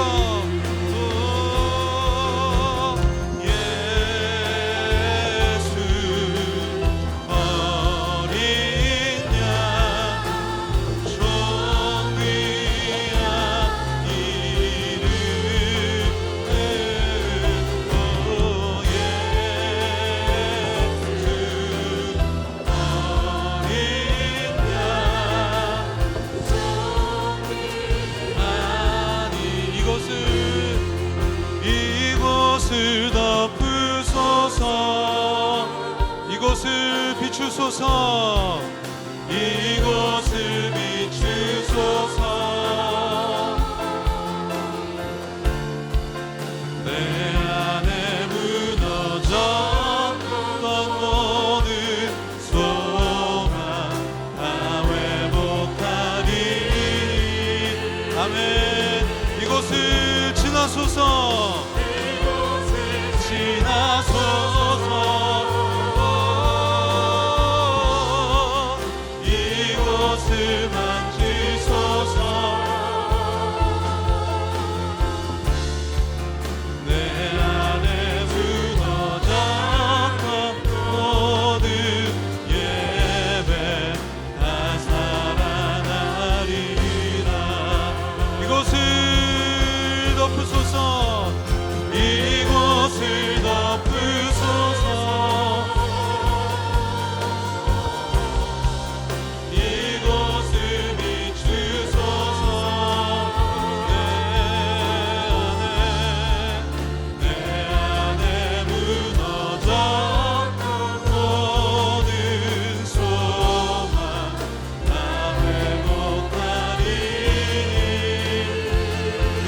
Speaker 1: 이곳을 비추소서. 이곳을 비추소서. 내 안에 무너졌던 모든 소망 다 회복하리. 아멘. 이곳을 지나소서. 지나소서. 이곳을 만지소서. 내 안에 무너졌던 모든 예배 다 살아나리라. 이곳을 덮으소서. 이곳을 덮으소서. 이곳을 비추소서. 내 안에 무너졌던 모든 소망 다 회복하리.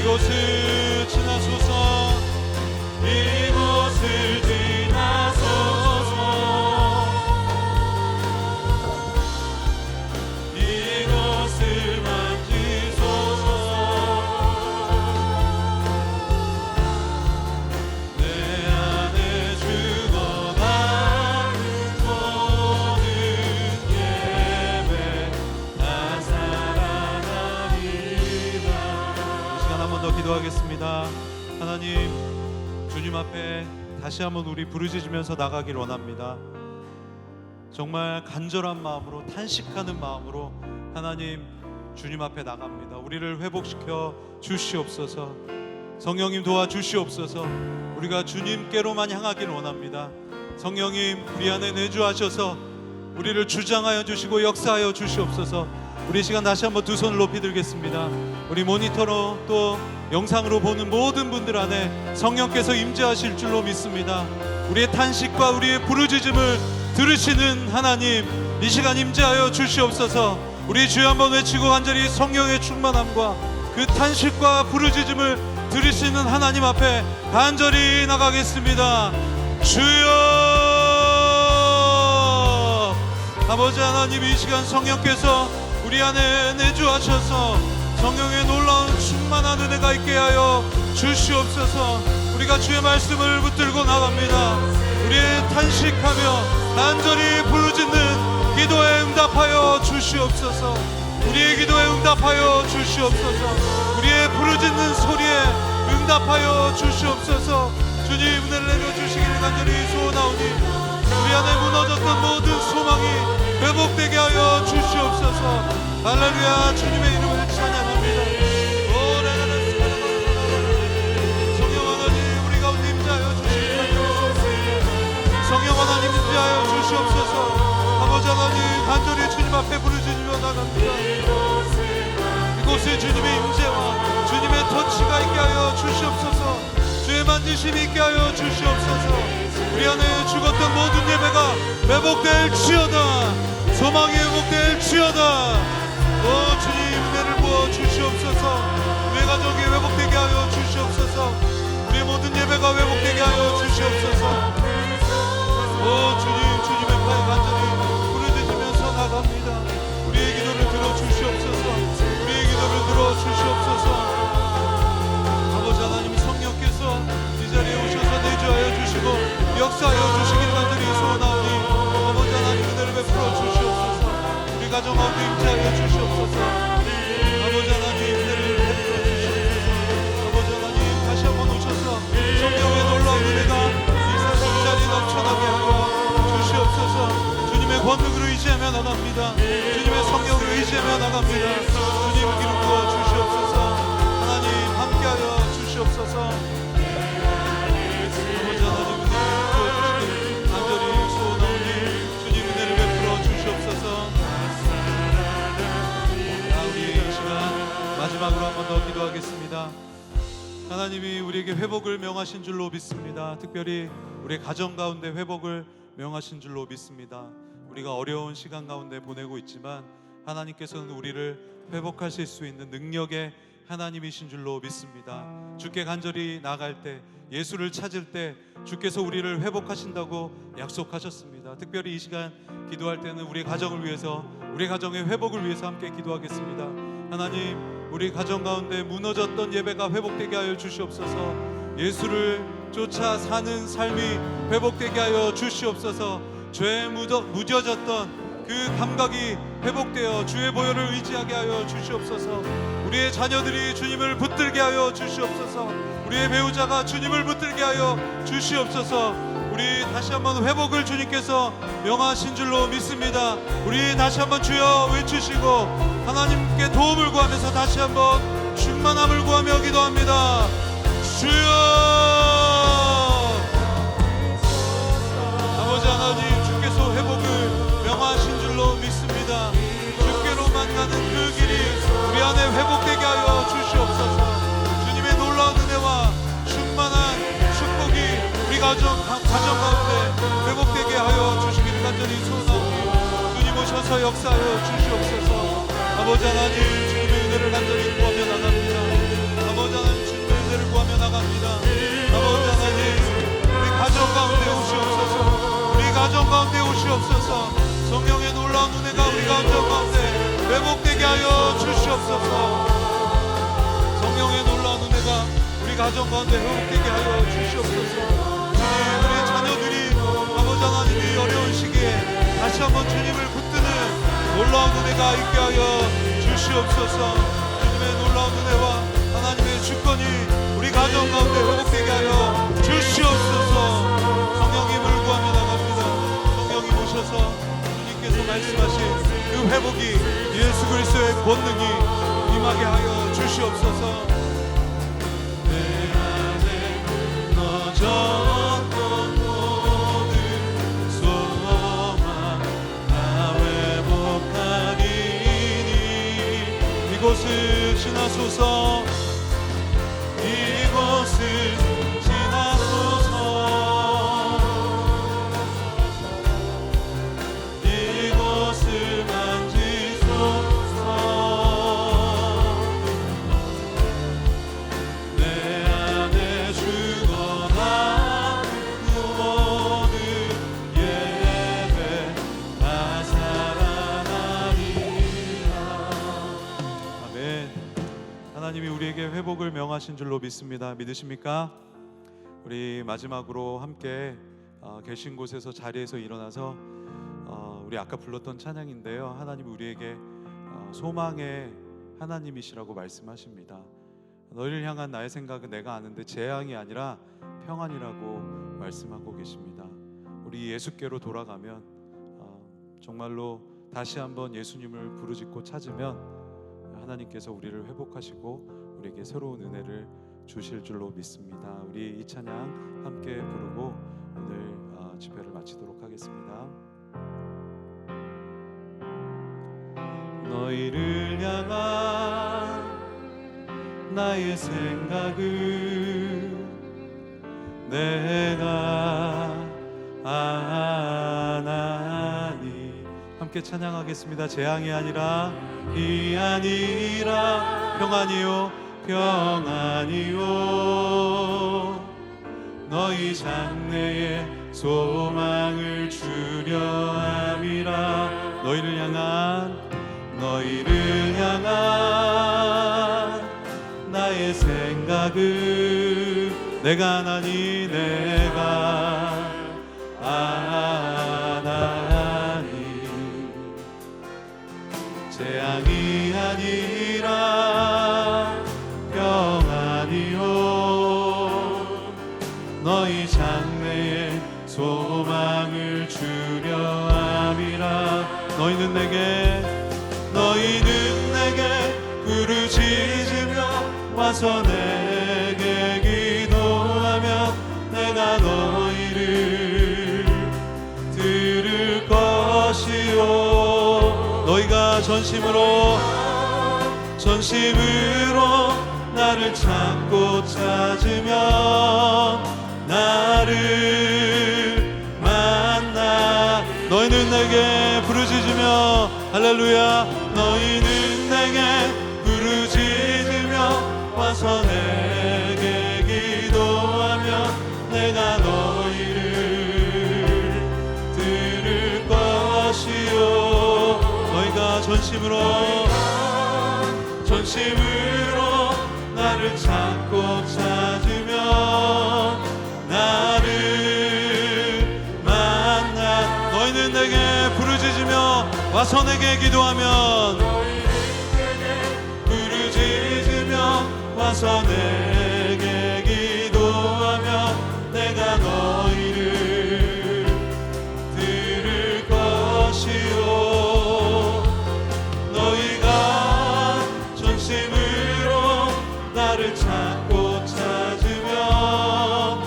Speaker 1: 이곳을 지나소서. 이곳을 지나소서. 이곳을 만지소서. 내 안에 죽어가는 모든 예배 다 살아나리라. 이 시간 한 번 더 기도하겠습니다. 하나님, 주님 앞에 다시 한번 우리 부르짖으면서 나가길 원합니다. 정말 간절한 마음으로, 탄식하는 마음으로 하나님 주님 앞에 나갑니다. 우리를 회복시켜 주시옵소서. 성령님 도와주시옵소서. 우리가 주님께로만 향하길 원합니다. 성령님 우리 안에 내주하셔서 우리를 주장하여 주시고 역사하여 주시옵소서. 우리 시간 다시 한번 두 손을 높이 들겠습니다. 우리 모니터로 또 영상으로 보는 모든 분들 안에 성령께서 임재하실 줄로 믿습니다. 우리의 탄식과 우리의 부르짖음을 들으시는 하나님, 이 시간 임재하여 주시옵소서. 우리 주여 한번 외치고 간절히 성령의 충만함과 그 탄식과 부르짖음을 들으시는 하나님 앞에 간절히 나가겠습니다. 주여, 아버지 하나님, 이 시간 성령께서 우리 안에 내주하셔서 성령의 놀라운 충만한 은혜가 있게 하여 주시옵소서. 우리가 주의 말씀을 붙들고 나갑니다. 우리의 탄식하며 간절히 부르짖는 기도에 응답하여 주시옵소서. 우리의 기도에 응답하여 주시옵소서. 우리의 부르짖는 소리에 응답하여 주시옵소서. 주님 은혜를 내려주시기를 간절히 소원하오니 우리 안에 무너졌던 모든 소망이 회복되게 하여 주시옵소서. 할렐루야. 주님의 이름을 찬양합니다. 성령 하나님 우리 가운데 임재하여 주시옵소서. 성령 하나님 임재하여 주시옵소서. 아버지 하나님 간절히 주님 앞에 부르짖으며 나갑니다. 이곳에 주님의 임재와 주님의 터치가 있게 하여 주시옵소서. 주의 만지심이 있게 하여 주시옵소서. 우리 안에 죽었던 모든 예배가 회복될지어다. 소망이 회복될지어다. 오 주님 은혜를 부어 주시옵소서. 우리의 가정이 회복되게 하여 주시옵소서. 우리의 모든 예배가 회복되게 하여 주시옵소서. 오 주님, 주님의 팔에 간절히 부르짖으면서 나갑니다. 우리의 기도를 들어주시옵소서. 우리의 기도를 들어주시옵소서. 아버지 하나님, 성령께서 이 자리에 오셔서 내주하여 주시고 역사하여 주시길 간절히 소원하오니 아버지 하나님 은혜를 베풀어 주시옵소서. 우리 가정 가운데 임재하여 주시옵소서. 아버지 하나님 은혜를 베풀어 주시옵소서. 아버지 하나님 다시 한번 오셔서 성령의 놀라운 은혜가 이 자리에 넘쳐나게 하여 주시옵소서. 주님의 권능으로 의지하며 나갑니다. 주님의 성령으로 의지하며 나갑니다. 주님 기름 부어 주시옵소서. 하나님 함께하여 주시옵소서. 아버지 하나님 은혜를 부어주시길 간절히 소원하오니 주님 은혜를 베풀어 주시옵소서. 우리 이 시간 마지막으로 한 번 더 기도하겠습니다. 하나님이 우리에게 회복을 명하신 줄로 믿습니다. 특별히 우리 가정 가운데 회복을 명하신 줄로 믿습니다. 우리가 어려운 시간 가운데 보내고 있지만 하나님께서는 우리를 회복하실 수 있는 능력의 하나님이신 줄로 믿습니다. 주께 간절히 나아갈 때, 예수를 찾을 때 주께서 우리를 회복하신다고 약속하셨습니다. 특별히 이 시간 기도할 때는 우리 가정을 위해서, 우리 가정의 회복을 위해서 함께 기도하겠습니다. 하나님, 우리 가정 가운데 무너졌던 예배가 회복되게 하여 주시옵소서. 예수를 쫓아 사는 삶이 회복되게 하여 주시옵소서. 죄에 무뎌졌던 그 감각이 회복되어 주의 보혈을 의지하게 하여 주시옵소서. 우리의 자녀들이 주님을 붙들게 하여 주시옵소서. 우리의 배우자가 주님을 붙들게 하여 주시옵소서. 우리 다시 한번 회복을 주님께서 명하신 줄로 믿습니다. 우리 다시 한번 주여 외치시고 하나님께 도움을 구하면서 다시 한번 충만함을 구하며 기도합니다. 주여, 아버지 하나님, 주께서 회복을 명하신 줄로 믿습니다. 주께로만 가는 그 길이 우리 안에 회복되게 하여 주시옵소서. 주님의 놀라운 은혜와 충만한 축복이 우리 가정 가운데 회복되게 하여 주시기를 간절히 소원하오니 주님 오셔서 역사하여 주시옵소서. 아버지 하나님, 주님의 은혜를 간절히 구하며 나갑니다. 아버지 하나님, 주님의 은혜를 구하며 나갑니다. 아버지 하나님, 우리 가정 가운데 오시옵소서. 우리 가정 가운데 오시옵소서. 성령의 놀라운 은혜가 우리 가정 가운데 회복되게 하여 주시옵소서. 성령의 놀라운 은혜가 우리 가정 가운데 회복되게 하여 주시옵소서. 주님, 우리 자녀들이 아버지 하나님 이 어려운 시기에 다시 한번 주님을 붙드는 놀라운 은혜가 있게 하여 주시옵소서. 주님의 놀라운 은혜와 하나님의 주권이 우리 가정 가운데 회복되게 하여 주시옵소서. 성령님을 구하며 나갑니다. 성령님 오셔서 주님께서 말씀하신 그 회복이 예수 그리스도의 권능이 임하게 하여 주시옵소서. 내 안에 무너졌던 모든 소망 다 회복하리니 이곳을 지나소서. 이곳을 지나소서. 이곳을 만지소서. 내 안에 죽어간 그 모든 예배 다 살아나리라. 아멘. 하나님이 우리에게 회복을 명하신 줄로 믿습니다. 믿으십니까? 우리 마지막으로 함께 계신 곳에서 자리에서 일어나서 우리 아까 불렀던 찬양인데요, 하나님이 우리에게 소망의 하나님이시라고 말씀하십니다. 너희를 향한 나의 생각은 내가 아는데 재앙이 아니라 평안이라고 말씀하고 계십니다. 우리 예수께로 돌아가면 정말로 다시 한번 예수님을 부르짖고 찾으면 하나님께서 우리를 회복하시고 우리에게 새로운 은혜를 주실 줄로 믿습니다. 우리 이 찬양 함께 부르고 오늘 집회를 마치도록 하겠습니다. 너희를 향한 나의 생각을 내가 아나니. 함께 찬양하겠습니다. 재앙이 아니라 이 아니라 평안이요 평안이요 너희 장래에 소망을 주려 함이라. 너희를 향한 나의 생각을 내가 아나니 내가 아나니. 재앙이 아니라 평안이요 너희 장래에 소망을 주려 함이라. 너희는 내게 부르짖으며 와서 내게 기도하면 내가 너희를 들을 것이요. 너희가 전심으로 나를 찾고 찾으면 나를 만나 너희는 내게 부르짖으며 할렐루야 너희는 내게 부르짖으며 와서 내게 기도하면 내가 너희를 들을 것이요 너희가 전심으로 나를 찾고 찾으면 나를 만나 너희는 내게 부르짖으며 와서 내게 기도하면 부르짖으며 와서 내게 기도하면 내가 너희를 들을 것이요 너희가 전심으로 나를 찾고 찾으며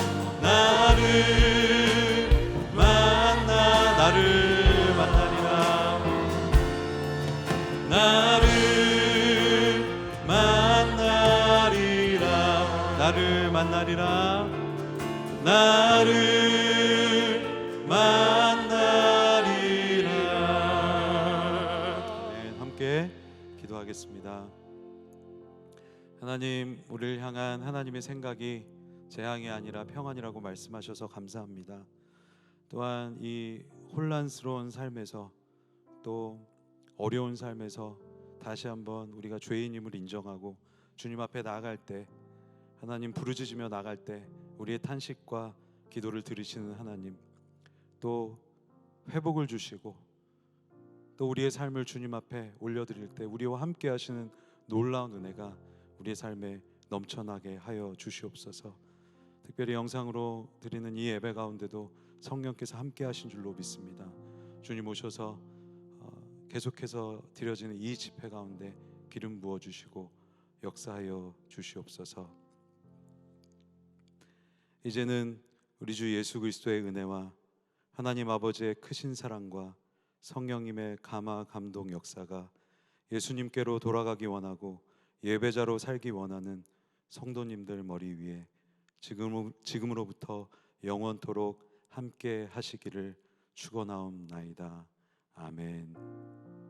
Speaker 1: 나를 만나리라 나를 만나리라 네, 함께 기도하겠습니다. 하나님, 우리를 향한 하나님의 생각이 재앙이 아니라 평안이라고 말씀하셔서 감사합니다. 또한 이 혼란스러운 삶에서 또 어려운 삶에서 다시 한번 우리가 죄인임을 인정하고 주님 앞에 나아갈 때 하나님 부르짖으며 나갈 때 우리의 탄식과 기도를 들으시는 하나님 또 회복을 주시고 또 우리의 삶을 주님 앞에 올려드릴 때 우리와 함께 하시는 놀라운 은혜가 우리의 삶에 넘쳐나게 하여 주시옵소서. 특별히 영상으로 드리는 이 예배 가운데도 성령께서 함께 하신 줄로 믿습니다. 주님 오셔서 계속해서 드려지는 이 집회 가운데 기름 부어주시고 역사하여 주시옵소서. 이제는 우리 주 예수 그리스도의 은혜와 하나님 아버지의 크신 사랑과 성령님의 감화 감동 역사가 예수님께로 돌아가기 원하고 예배자로 살기 원하는 성도님들 머리 위에 지금으로부터 영원토록 함께 하시기를 축원하옵나이다. 아멘.